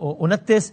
29,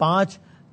5,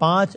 5,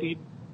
3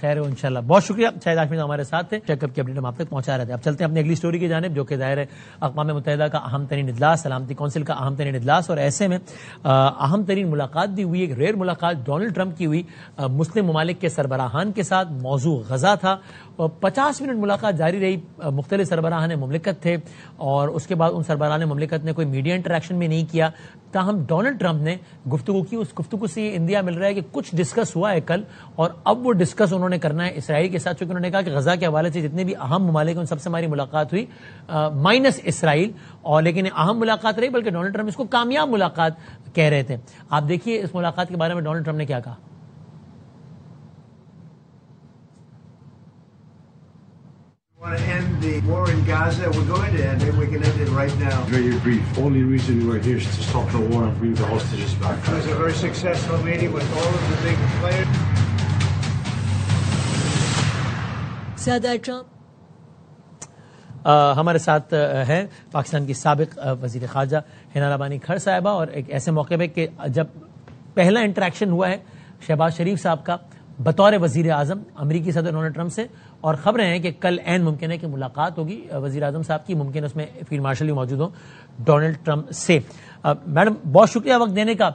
خیر ہو انشاءاللہ. بہت شکریہ شاہد ہاشمی ہمارے ساتھ تھے. چیک اپ کی اپڈیٹ ہم آپ تک پہنچا رہے تھے. اب چلتے ہیں اپنی اگلی سٹوری کی جانب، جو کہ ظاہر ہے اقوام متحدہ کا اہم ترین اجلاس، سلامتی کونسل کا اہم ترین اجلاس، اور ایسے میں اہم ترین ملاقات بھی ہوئی. ایک ریئر ملاقات ڈونلڈ ٹرمپ کی ہوئی مسلم ممالک کے سربراہان کے ساتھ. موضوع غزہ تھا. 50 منٹ ملاقات جاری رہی. مختلف سربراہان مملکت تھے اور اس کے بعد ان سربراہان مملکت نے کوئی میڈیا انٹریکشن بھی نہیں کیا. تاہم ڈونلڈ ٹرمپ نے گفتگو کی. اس گفتگو سے یہ اندیا مل رہا ہے کہ کچھ ڈسکس ہوا ہے کل، اور اب وہ ڈسکس انہوں نے کرنا ہے اسرائیل کے ساتھ، چونکہ انہوں نے کہا کہ غزہ کے حوالے سے جتنے بھی اہم ممالک ہیں ان سب سے ہماری ملاقات ہوئی مائنس اسرائیل. اور لیکن اہم ملاقات رہی، بلکہ ڈونلڈ ٹرمپ اس کو کامیاب ملاقات کہہ رہے تھے. آپ دیکھیے اس ملاقات کے بارے میں ڈونلڈ ٹرمپ نے کیا کہا. Want to end the war in Gaza? We're going to end it. We can end it right now. Very brief. Only reason we're here is to stop the war and bring the hostages back. It was a very successful meeting with all of the big players. صدر Trump ہمارے ساتھ ہیں پاکستان کی سابق وزیر خارجہ حنا ربانی کھڑ صاحبہ، اور ایک ایسے موقع پہ کہ جب پہلا انٹریکشن ہوا ہے شہباز شریف صاحب کا بطور وزیر اعظم امریکی صدر ڈونلڈ ٹرمپ سے، اور خبریں ہیں کہ کل عین ممکن ہے کہ ملاقات ہوگی وزیر اعظم صاحب کی. ممکن اس میں فیلڈ مارشل بھی موجود ہوں ڈونلڈ ٹرمپ سے. میڈم بہت شکریہ وقت دینے کا.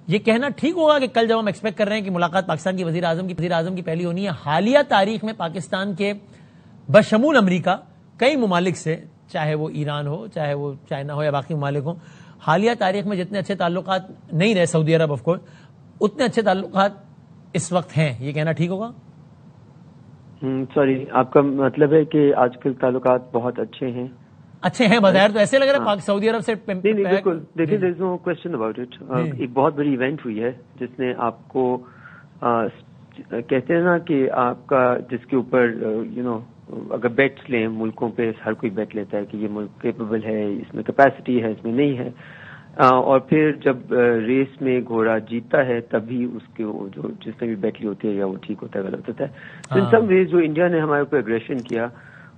یہ کہنا ٹھیک ہوگا کہ کل جب ہم ایکسپیکٹ کر رہے ہیں کہ ملاقات پاکستان کی وزیر اعظم کی پہلی ہونی ہے، حالیہ تاریخ میں پاکستان کے بشمول امریکہ کئی ممالک سے، چاہے وہ ایران ہو، چاہے وہ چائنا ہو یا باقی ممالک ہوں، حالیہ تاریخ میں جتنے اچھے تعلقات نہیں رہے، سعودی عرب آف کورس، اتنے اچھے تعلقات اس وقت ہیں. یہ کہنا ٹھیک ہوگا؟ سوری، آپ کا مطلب ہے کہ آج کل تعلقات بہت اچھے ہیں؟ اچھے ہیں بظاہر تو ایسے لگ رہا ہے سعودی عرب سے. نہیں بالکل، دیکھیے دیر از نو کوسچن اباؤٹ اٹ. ایک بہت بڑی ایونٹ ہوئی ہے جس نے آپ کو کہتے ہیں نا کہ آپ کا جس کے اوپر اگر بیٹس لیں ملکوں پہ، ہر کوئی بیٹ لیتا ہے کہ یہ ملک کیپیبل ہے، اس میں کیپیسٹی ہے، اس میں نہیں ہے، اور پھر جب ریس میں گھوڑا جیتتا ہے تبھی اس کے جو جس نے بھی بیٹ لی ہوتی ہے یا وہ ٹھیک ہوتا ہے غلط ہوتا ہے. ان سم ویز جو انڈیا نے ہمارے اوپر اگریشن کیا،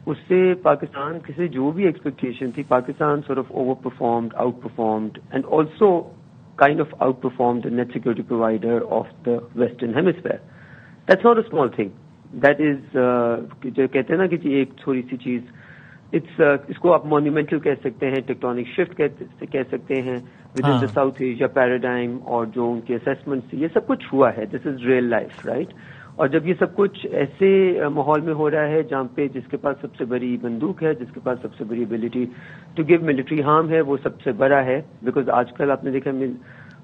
اس سے پاکستان سے جو بھی ایکسپیکٹیشن تھی، Pakistan sort of over performed, out performed, and also kind of out performed the net security provider of the Western Hemisphere. That's not a small thing. That is جو کہتے ہیں نا کہ ایک تھوڑی سی چیز، اس کو آپ مونیومنٹل کہہ سکتے ہیں، ٹیکٹونک شفٹ کہہ سکتے ہیں with in the south Asia paradigm, اور جو ان کے اسیسمنٹ، یہ سب کچھ ہوا ہے. دس از ریئل لائف، رائٹ؟ اور جب یہ سب کچھ ایسے ماحول میں ہو رہا ہے جہاں پہ جس کے پاس سب سے بڑی بندوق ہے، جس کے پاس سب سے بڑی ability to give military harm ہے، وہ سب سے بڑا ہے. بیکاز آج کل آپ نے دیکھا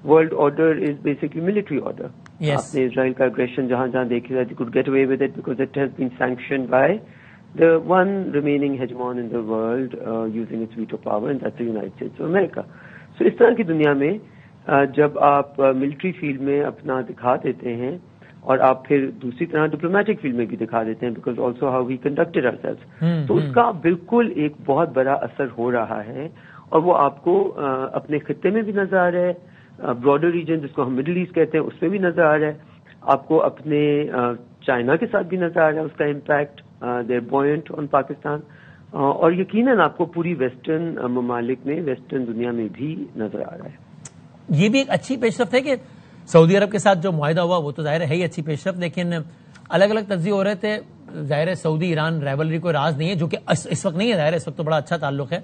world order is basically military order. آپ نے اسرائیل کا اگریشن جہاں جہاں دیکھا جائے، could get away with it because it has been sanctioned by the one remaining hegemon in the world using its veto power, and that's the United States of America. So اس طرح کی دنیا میں جب آپ ملٹری فیلڈ میں اپنا دکھا دیتے ہیں اور آپ پھر دوسری طرح ڈپلومیٹک فیلڈ میں بھی دکھا دیتے ہیں، because also how we conducted ourselves, تو اس کا بالکل ایک بہت بڑا اثر ہو رہا ہے. اور وہ آپ کو اپنے خطے میں بھی نظر آ رہا ہے، براڈر ریجن جس کو ہم مڈل ایسٹ کہتے ہیں اس میں بھی نظر آ رہا ہے، آپ کو اپنے چائنا کے ساتھ بھی نظر آ رہا ہے اس کا امپیکٹ، دیر بوئنٹ آن پاکستان، اور یقیناً آپ کو پوری ویسٹرن ممالک میں، ویسٹرن دنیا میں بھی نظر آ رہا ہے. یہ بھی ایک اچھی پیش رفت ہے کہ سعودی عرب کے ساتھ جو معاہدہ ہوا وہ تو ظاہر ہے ہی اچھی پیش رفت، لیکن الگ الگ تجزیے ہو رہے تھے. ظاہر ہے سعودی ایران رائیولری کوئی راز نہیں ہے، جو کہ اس وقت نہیں ہے، ظاہر ہے اس وقت تو بڑا اچھا تعلق ہے،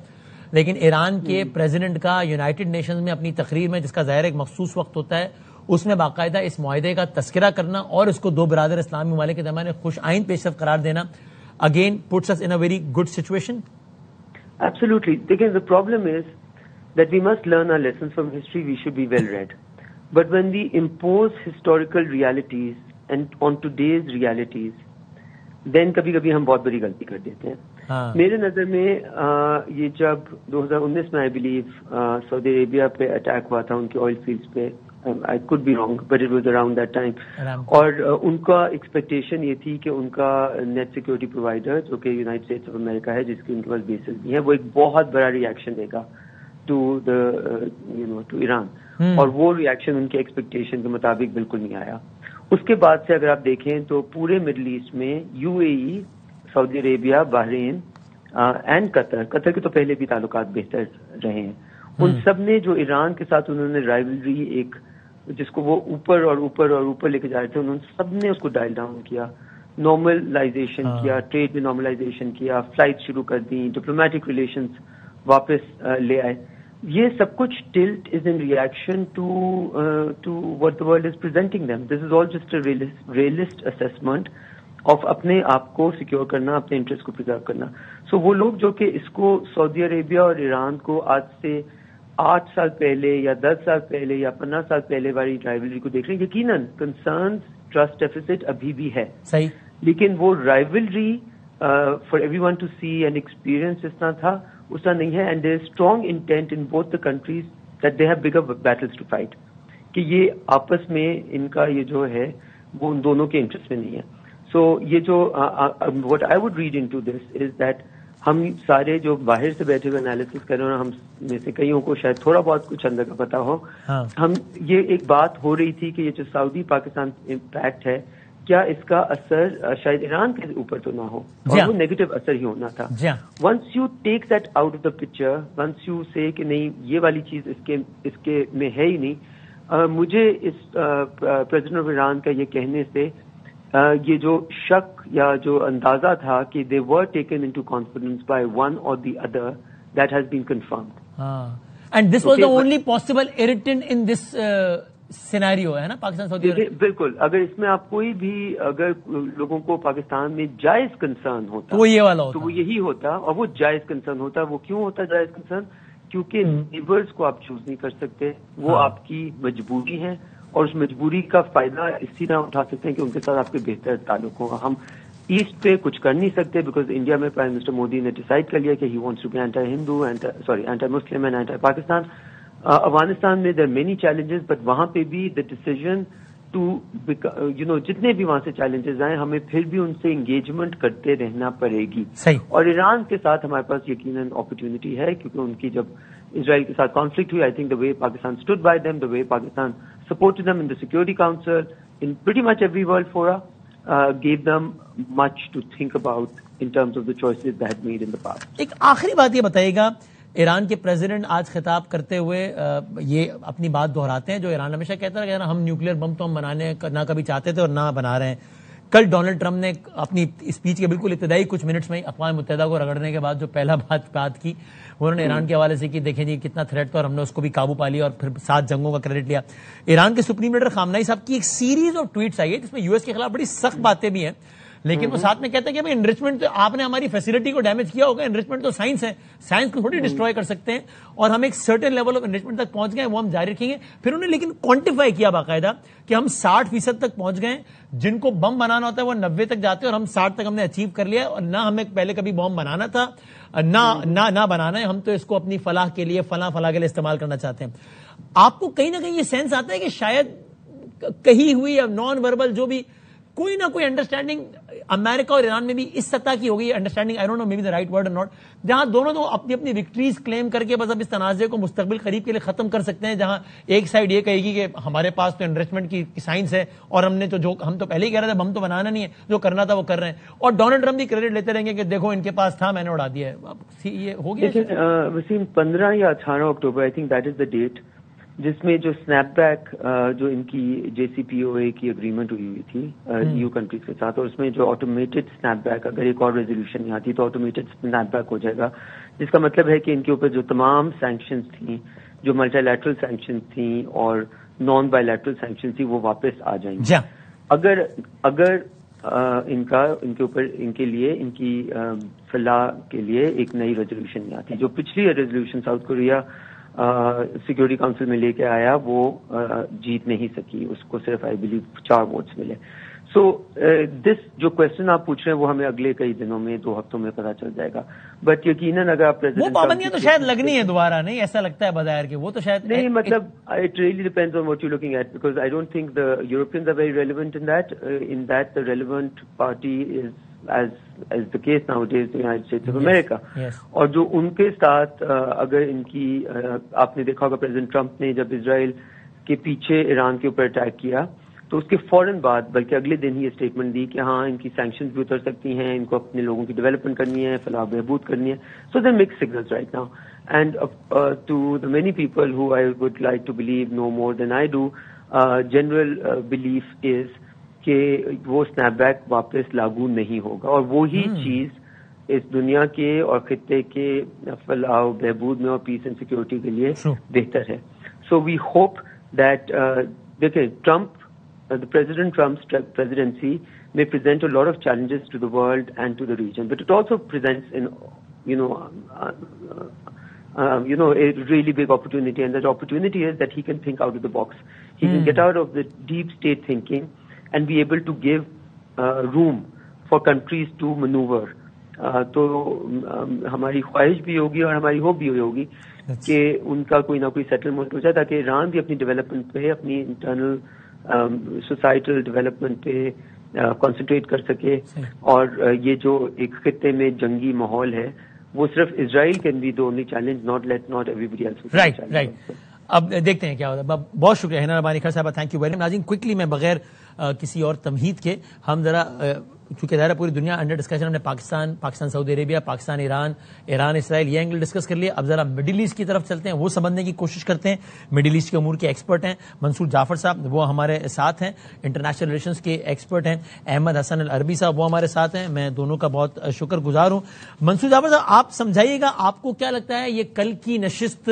لیکن ایران کے پریزیڈنٹ کا یونائٹڈ نیشنز میں اپنی تقریر میں، جس کا ظاہر ایک مخصوص وقت ہوتا ہے، اس میں باقاعدہ اس معاہدے کا تذکرہ کرنا اور اس کو دو برادر اسلامی ممالک کے درمیان خوش آئند پیش رفت قرار دینا، again puts us in a very good situation. Absolutely. دیکھیں the problem is that we must learn our lessons from history. We should be well read. But when we impose historical realities and on today's realities, then کبھی کبھی ہم بہت بڑی غلطی کر دیتے ہیں. میرے نظر میں یہ جب 2019 میں آئی بلیو سعودی عربیہ پہ اٹیک ہوا تھا ان کے آئل فیلڈز پہ، I could be wrong but it was around that time, اور ان کا ایکسپیکٹیشن یہ تھی کہ ان کا نیٹ سیکورٹی پرووائڈر جو کہ یونائٹڈ اسٹیٹس آف امریکہ ہے، جس کی ان کے پاس بیسز بھی ہیں، وہ ایک بہت بڑا ریئیکشن دے گا ٹو ایران، اور وہ ریئیکشن ان کے ایکسپیکٹیشن کے مطابق بالکل نہیں آیا. اس کے بعد سے اگر آپ دیکھیں تو پورے مڈل ایسٹ میں UAE، Saudi Arabia, Bahrain and Qatar کے تو پہلے بھی تعلقات بہتر رہے ہیں، ان سب نے جو ایران کے ساتھ انہوں نے رائیولری ایک جس کو وہ اوپر اور اوپر اور اوپر لے کے جا رہے تھے، انہوں نے سب نے اس کو ڈائل ڈاؤن کیا، نارملائزیشن کیا، ٹریڈ میں نارملائزیشن کیا، فلائٹ شروع کر دی، ڈپلومیٹک ریلیشنز واپس لے آئے. یہ سب کچھ tilt is in reaction to what the world is presenting them. This is all just a realist assessment of اپنے آپ کو سیکیور کرنا، اپنے انٹرسٹ کو پرزرو کرنا. سو وہ لوگ جو کہ اس کو سعودی عربیہ اور ایران کو آج سے 8 سال پہلے یا 10 سال پہلے یا 15 سال پہلے والی رائیولری کو دیکھ رہے ہیں، یقیناً کنسرنز، ٹرسٹ ڈیفیسٹ ابھی بھی ہے، صحیح، لیکن وہ rivalry for every one to see and experience جس طرح تھا اس طرح نہیں ہے. And there is strong intent in both the countries that they have bigger battles to fight, کہ یہ آپس میں ان کا یہ جو ہے وہ ان دونوں کے انٹرسٹ میں نہیں ہے. سو یہ جو what I would read into this is that ہم سارے جو باہر سے بیٹھے ہوئے انالیسس کر رہے ہیں، ہم میں سے کئیوں کو شاید تھوڑا بہت کچھ اندر کا پتا ہو، ہم یہ ایک بات ہو رہی تھی کہ یہ جو سعودی پاکستان امپیکٹ ہے، کیا اس کا اثر شاید ایران کے اوپر تو نہ ہو، اور وہ نیگیٹو اثر ہی ہونا تھا. Once you take that out of the picture, once you say کہ نہیں یہ والی چیز اس کے میں ہے ہی نہیں، مجھے اس پریزیڈنٹ آف ایران کا یہ کہنے سے یہ جو شک یا جو اندازہ تھا کہ they were taken into confidence by one اور the other, that has been confirmed. And this was the only possible irritant in this scenario, ہے نا پاکستان سعودی عربیہ. بالکل، اگر اس میں آپ کوئی بھی اگر لوگوں کو پاکستان میں جائز کنسرن ہوتا تو وہ یہ والا ہوتا، تو وہ یہی ہوتا، اور وہ جائز کنسرن ہوتا. وہ کیوں ہوتا جائز کنسرن؟ کیونکہ نیبرز کو آپ چوز نہیں کر سکتے، وہ آپ کی مجبوری ہے، اور اس مجبوری کا فائدہ اسی طرح اٹھا سکتے ہیں کہ ان کے ساتھ آپ کے بہتر تعلق ہوگا. ہم ایسٹ پہ کچھ کر نہیں سکتے بیکاز انڈیا میں پرائم منسٹر مودی نے ڈیسائیڈ کر لیا کہ ہی wants to be anti Hindu, anti Muslim and anti Pakistan. Afghanistan میں دیر مینی چیلنجز، بٹ وہاں پہ بھی دا ڈیسیژن ٹو جتنے بھی وہاں سے چیلنجز آئیں ہمیں پھر بھی ان سے انگیجمنٹ کرتے رہنا پڑے گی. اور ایران کے ساتھ ہمارے پاس یقیناً اپرچونٹی ہے، کیونکہ ان کی جب اسرائیل کے ساتھ کانفلکٹ ہوئی، I think the way Pakistan stood by them, the way Pakistan supported them in the Security Council, in pretty much every world fora, gave them much to think about in terms of the choices they had made in the past. ایک آخری بات یہ بتائیے گا، ایران کے president آج خطاب کرتے ہوئے یہ اپنی بات دہراتے ہیں جو ایران ہمیشہ کہتا ہے کہ ہم نیوکلیر بم تو ہم بنانے نہ کبھی چاہتے تھے اور نہ بنا رہے ہیں. کل ڈونلڈ ٹرمپ نے اپنی اسپیچ کے بالکل ابتدائی کچھ منٹس میں اقوام متحدہ کو رگڑنے کے بعد جو پہلا بات کی انہوں نے ایران کے حوالے سے کی، دیکھیں جی کتنا تھریٹ تھا اور ہم نے اس کو بھی قابو پا لیا اور پھر 7 جنگوں کا کریڈٹ لیا. ایران کے سپریم لیڈر خامنہئی صاحب کی ایک سیریز آف ٹویٹس آئی ہے جس میں یو ایس کے خلاف بڑی سخت باتیں بھی ہیں، لیکن وہ ساتھ میں کہتے ہیں کہ انریچمنٹ تو آپ نے ہماری فیسلٹی کو ڈیمیج کیا ہوگا، انریچمنٹ تو سائنس ہے، سائنس کو تھوڑی ڈسٹروائے کر سکتے ہیں، اور ہم ایک سرٹن لیول آف انریچمنٹ تک پہنچ گئے، وہ ہم جاری رکھیں گے. پھر انہوں نے لیکن کوانٹیفائی کیا باقاعدہ کہ ہم 60% تک پہنچ گئے، جن کو بم بنانا ہوتا ہے وہ 90 تک جاتے ہیں اور ہم 60 تک ہم نے اچیو کر لیا، اور نہ ہمیں پہلے کبھی بم بنانا تھا نہ بنانا ہے، ہم تو اس کو اپنی فلاح کے لیے فلاح کے لیے استعمال کرنا چاہتے ہیں. آپ کو کہیں نہ کہیں یہ سینس آتا ہے کہ شاید کہی ہوئی یا نان وربل جو بھی کوئی نہ کوئی انڈرسٹینڈنگ امریکہ اور ایران میں بھی اس سطح کی ہوگی، understanding I don't know maybe the right word اور ناٹ، جہاں دونوں تو اپنی اپنی وکٹریز کلیم کر کے بس اب اس تنازع کو مستقبل قریب کے لیے ختم کر سکتے ہیں، جہاں ایک سائڈ یہ کہے گی کہ ہمارے پاس تو انریچمنٹ کی سائنس ہے اور ہم نے جو ہم تو پہلے ہی کہہ رہے تھے ہم تو بنانا نہیں ہے، جو کرنا تھا وہ کر رہے ہیں، اور ڈونلڈ ٹرمپ بھی کریڈٹ لیتے رہیں گے کہ دیکھو ان کے پاس تھا میں نے اڑا دیا ہے. یہ ہو گیا لیکن وسیم 15 یا 18 October I think that is the date جس میں جو اسنیپ بیک جو ان کی JCPOA کی اگریمنٹ ہوئی تھی EU کنٹریز کے ساتھ، اور اس میں جو آٹومیٹڈ اسنیپ بیک اگر ایک اور ریزولوشن نہیں آتی تو آٹومیٹڈ اسنیپ بیک ہو جائے گا، جس کا مطلب ہے کہ ان کے اوپر جو تمام سینکشنز تھیں، جو ملٹی لیٹرل سینکشنز تھیں اور نان بائی لیٹرل سینکشنز تھی، وہ واپس آ جائیں گے. اگر ان کے اوپر ان کے لیے ان کی فلاح کے لیے ایک نئی ریزولوشن نہیں آتی. جو پچھلی resolution south Korea security council میں لے کے آیا وہ جیت نہیں سکی، اس کو صرف آئی بلیو 4 ووٹس ملے. سو دس جو کوشچن آپ پوچھ رہے ہیں وہ ہمیں اگلے کئی دنوں میں 2 ہفتوں میں پتا چل جائے گا. بٹ یقیناً اگر آپ وہ پابندیاں تو شاید لگنی ہے دوبارہ، نہیں ایسا لگتا ہے بظاہر کہ وہ تو شاید نہیں، مطلب it really depends on what you looking at, because I don't think the Europeans are very relevant in that the relevant party is as the case nowadays the United States of America. اور جو ان کے ساتھ اگر ان کی آپ نے دیکھا ہوگا پریزیڈنٹ ٹرمپ نے جب اسرائیل کے پیچھے ایران کے اوپر اٹیک کیا تو اس کے فوراً بعد بلکہ اگلے دن ہی یہ اسٹیٹمنٹ دی کہ ہاں ان کی سینکشنز بھی اتر سکتی ہیں، ان کو اپنے لوگوں کی ڈیولپمنٹ کرنی ہے، فلاح بہبود کرنی ہے. So there mixed signals right now and to the many people who I would like to believe no more than I do general belief is کہ وہ اسنیپ بیک واپس لاگو نہیں ہوگا، اور وہی چیز اس دنیا کے اور خطے کے فلاح و بہبود میں اور پیس اینڈ سیکورٹی کے لیے بہتر ہے. سو وی ہوپ دیٹ دیکھیں the President Trump's presidency may present a lot of challenges to the world and to the region, but it also presents a really big opportunity, and that opportunity is that he can think out of the box. He can get out of the deep state thinking and be able to give room for countries to maneuver. تو ہماری خواہش بھی ہوگی اور ہماری hope بھی ہوگی کہ ان کا کوئی نہ کوئی سیٹلمنٹ ہو جائے، تاکہ ایران بھی اپنی ڈیولپمنٹ پہ، اپنی انٹرنل سوسائٹل ڈیولپمنٹ پہ کنسنٹریٹ کر سکے. اور یہ جو ایک خطے میں جنگی ماحول ہے وہ صرف Israel can be the only challenge, not everybody else. Right. اب دیکھتے ہیں کیا ہوتا ہے. بہت شکریہ ہینا ربانی خان صاحبہ، تھینک یو ویری مچ. ناظرین کوئکلی میں بغیر کسی اور تمہید کے ہم ذرا چونکہ ظاہر پوری دنیا انڈر ڈسکشن، ہم نے پاکستان سعودی عربیہ، پاکستان ایران اسرائیل یہ اینگل ڈسکس کر لیا. اب ذرا مڈل ایسٹ کی طرف چلتے ہیں، وہ سمجھنے کی کوشش کرتے ہیں. مڈل ایسٹ کے امور کے ایکسپرٹ ہیں منصور جعفر صاحب، وہ ہمارے ساتھ ہیں. انٹرنیشنل ریلیشنز کے ایکسپرٹ ہیں احمد حسن العربی صاحب، وہ ہمارے ساتھ ہیں. میں دونوں کا بہت شکر گزار ہوں. منصور جعفر صاحب آپ سمجھائیے گا، آپ کو کیا لگتا ہے یہ کل کی نشست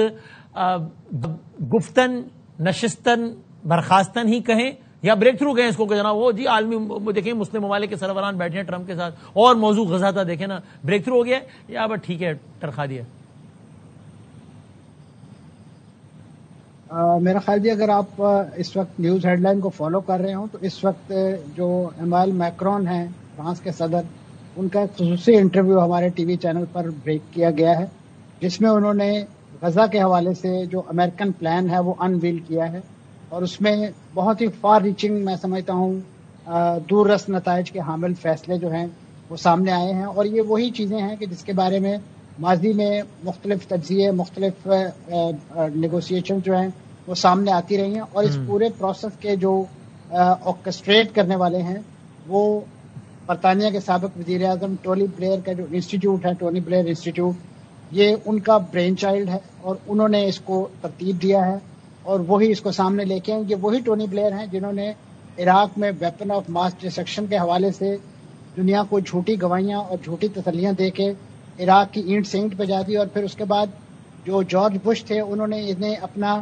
گفتن نشستن برخاستن ہی کہیں یا بریک تھرو گئے اس کو کہ جناب وہ جی عالمی دیکھیں مسلم ممالک کے سربراہان بیٹھے ہیں ٹرمپ کے ساتھ اور موضوع غزہ تھا، دیکھیں نا بریک تھرو ہو گیا یا بس ٹھیک ہے ٹرخا دیا؟ میرا خیال ہے اگر آپ اس وقت نیوز ہیڈ لائن کو فالو کر رہے ہوں تو اس وقت جو ایمانوئل میکرون ہیں فرانس کے صدر، ان کا خصوصی انٹرویو ہمارے ٹی وی چینل پر بریک کیا گیا ہے، جس میں انہوں نے غزہ کے حوالے سے جو امریکن پلان ہے وہ انویل کیا ہے، اور اس میں بہت ہی فار ریچنگ میں سمجھتا ہوں دور رس نتائج کے حامل فیصلے جو ہیں وہ سامنے آئے ہیں. اور یہ وہی چیزیں ہیں کہ جس کے بارے میں ماضی میں مختلف تجزیے، مختلف نیگوسیشن جو ہیں وہ سامنے آتی رہی ہیں، اور اس پورے پروسیس کے جو آرکسٹریٹ کرنے والے ہیں وہ برطانیہ کے سابق وزیر اعظم ٹونی بلیئر کا جو انسٹیٹیوٹ ہے، ٹونی بلیئر انسٹیٹیوٹ، یہ ان کا برین چائلڈ ہے اور انہوں نے اس کو ترتیب دیا ہے اور وہی اس کو سامنے لے کے آئیں. یہ وہی ٹونی بلیئر ہیں جنہوں نے عراق میں ویپن آف ماس ڈسٹرکشن کے حوالے سے دنیا کو جھوٹی گواہیاں اور جھوٹی تسلیاں دے کے عراق کی اینٹ سینٹ بجا دی، اور پھر اس کے بعد جو جارج بش تھے انہوں نے انہیں اپنا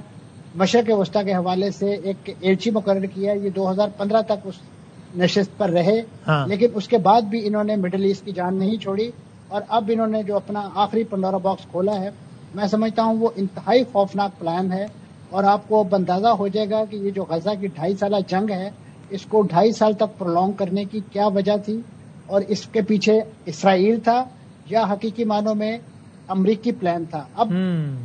مشرق وسطیٰ کے حوالے سے ایک ایلچی مقرر کیا. یہ 2015 تک اس نشست پر رہے، لیکن اس کے بعد بھی انہوں نے مڈل ایسٹ کی جان نہیں چھوڑی، اور اب انہوں نے جو اپنا آخری پنڈورا باکس کھولا ہے، میں سمجھتا ہوں وہ انتہائی خوفناک پلان ہے. اور آپ کو اب اندازہ ہو جائے گا کہ یہ جو غزہ کی 2.5 سالہ جنگ ہے اس کو 2.5 سال تک پرولونگ کرنے کی کیا وجہ تھی، اور اس کے پیچھے اسرائیل تھا یا حقیقی معنوں میں امریکی پلان تھا. اب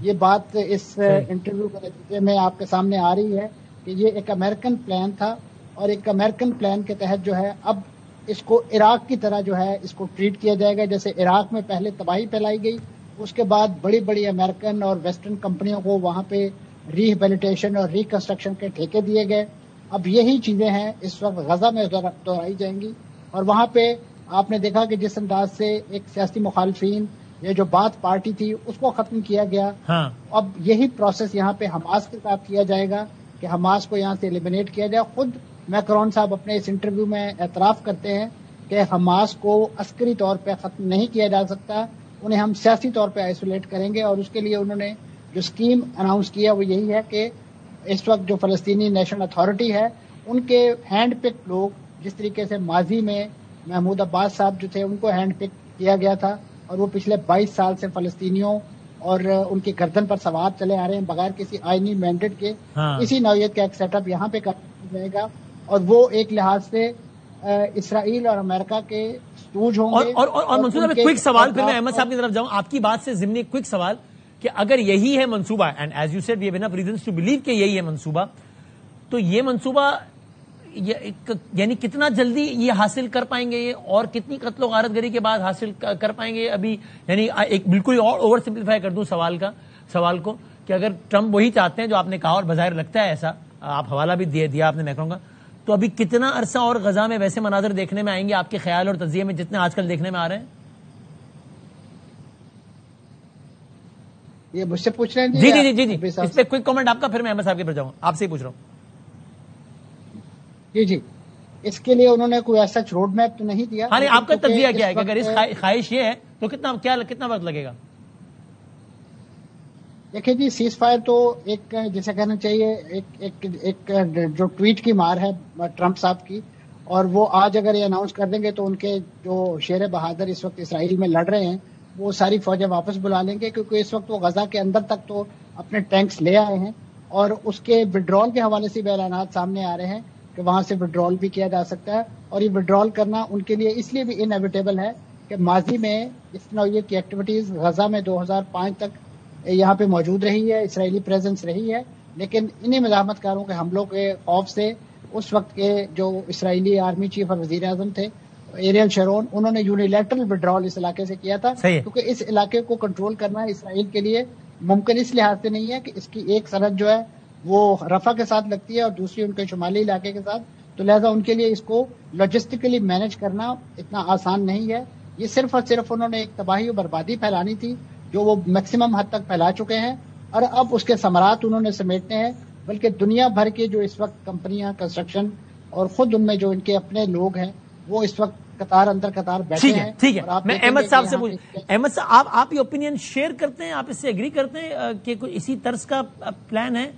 یہ بات اس انٹرویو کے نتیجے میں آپ کے سامنے آ رہی ہے کہ یہ ایک امریکن پلان تھا، اور ایک امریکن پلان کے تحت جو ہے اب اس کو عراق کی طرح جو ہے اس کو ٹریٹ کیا جائے گا. جیسے عراق میں پہلے تباہی پھیلائی گئی، اس کے بعد بڑی بڑی امریکن اور ویسٹرن کمپنیوں کو وہاں پہ ریہیبلیٹیشن اور ریکنسٹرکشن کے ٹھیکے دیے گئے. اب یہی چیزیں ہیں اس وقت غزہ میں دہرائی جائیں گی، اور وہاں پہ آپ نے دیکھا کہ جس انداز سے ایک سیاسی مخالفین یہ جو بات پارٹی تھی اس کو ختم کیا گیا. اب یہی پروسیس یہاں پہ حماس کے ساتھ کیا جائے گا کہ حماس کو یہاں سے ایلیمنیٹ کیا جائے. خود میکرون صاحب اپنے اس انٹرویو میں اعتراف کرتے ہیں کہ حماس کو عسکری طور پہ ختم نہیں کیا جا سکتا، انہیں ہم سیاسی طور پہ آئسولیٹ کریں گے. اور اس کے لیے انہوں نے جو اسکیم اناؤنس کیا وہ یہی ہے کہ اس وقت جو فلسطینی نیشنل اتھارٹی ہے ان کے ہینڈ پک لوگ، جس طریقے سے ماضی میں محمود عباس صاحب جو تھے ان کو ہینڈ پک کیا گیا تھا اور وہ پچھلے 22 سال سے فلسطینیوں اور ان کی گردن پر سوار چلے آ رہے ہیں بغیر کسی آئینی مینڈیٹ کے، اسی نوعیت کا ایک سیٹ اپ یہاں پہ کر جائے گا. اور وہ ایک لحاظ سے اسرائیل اور امریکہ کے سٹوج ہوں گے. اور منصور صاحب کوئک سوال، پھر میں احمد صاحب کی طرف جاؤں. آپ کی بات سے ضمنی کوئک سوال کہ اگر یہی ہے منصوبہ، and as you said we have enough reasons to believe کہ یہی ہے منصوبہ، تو یہ منصوبہ یعنی کتنا جلدی یہ حاصل کر پائیں گے یہ، اور کتنی قتل و غارت گری کے بعد حاصل کر پائیں گے ابھی؟ یعنی ایک بالکل اور اوور سمپلیفائی کر دوں سوال کو کہ اگر ٹرمپ وہی چاہتے ہیں جو آپ نے کہا اور بظاہر لگتا ہے ایسا، آپ حوالہ بھی دیا آپ نے میکرون کا، تو ابھی کتنا عرصہ اور غزہ میں ویسے مناظر دیکھنے میں آئیں گے آپ کے خیال اور تجزیے میں جتنے آج کل دیکھنے میں آ رہے ہیں؟ یہ مجھ سے پوچھ رہے ہیں؟ جی اس پہ کوئی کامنٹ آپ کا، پھر میں احمد صاحب کے پر جاؤں، آپ سے ہی پوچھ رہا ہوں. جی اس کے لیے انہوں نے کوئی ایسا روڈ میپ تو نہیں دیا. ہاں آپ کا تجزیہ کیا ہے کہ اگر اس خواہش یہ ہے تو کتنا وقت لگے گا؟ دیکھیں جی سیز فائر تو ایک جیسے کہنا چاہیے ایک جو ٹویٹ کی مار ہے ٹرمپ صاحب کی، اور وہ آج اگر یہ اناؤنس کر دیں گے تو ان کے جو شیر بہادر اس وقت اسرائیل میں لڑ رہے ہیں وہ ساری فوجیں واپس بلا لیں گے، کیونکہ اس وقت وہ غزہ کے اندر تک تو اپنے ٹینکس لے آئے ہیں، اور اس کے وڈرال کے حوالے سے بھی اعلانات سامنے آ رہے ہیں کہ وہاں سے وڈرال بھی کیا جا سکتا ہے. اور یہ وڈرال کرنا ان کے لیے اس لیے بھی انیویٹیبل ہے کہ ماضی میں اس نوعیت کی ایکٹیویٹیز غزہ میں 2005 تک یہاں پہ موجود رہی ہے، اسرائیلی پریزنس رہی ہے، لیکن انہی مزاحمت کاروں کے حملوں کے خوف سے اس وقت کے جو اسرائیلی آرمی چیف اور وزیر اعظم تھے ایریل شرون، انہوں نے یونیلیٹرل وڈرال اس علاقے سے کیا تھا، کیونکہ اس علاقے کو کنٹرول کرنا اسرائیل کے لیے ممکن اس لحاظ سے نہیں ہے کہ اس کی ایک سرحد جو ہے وہ رفح کے ساتھ لگتی ہے اور دوسری ان کے شمالی علاقے کے ساتھ، تو لہٰذا ان کے لیے اس کو لاجسٹکلی مینج کرنا اتنا آسان نہیں ہے. یہ صرف اور صرف انہوں نے ایک تباہی و بربادی پھیلانی تھی جو وہ میکسیمم حد تک پھیلا چکے ہیں، اور اب اس کے ثمرات انہوں نے سمیٹنے ہیں. بلکہ دنیا بھر کے جو اس وقت کمپنیاں کنسٹرکشن اور خود ان میں جو ان کے اپنے لوگ ہیں وہ اس وقت قطار اندر قطار بیٹھے ہیں. ٹھیک ہے میں احمد صاحب سے احمد صاحب آپ یہ اوپینین شیئر کرتے ہیں، آپ اس سے ایگری کرتے ہیں کہ کوئی اسی طرز کا پلان ہے،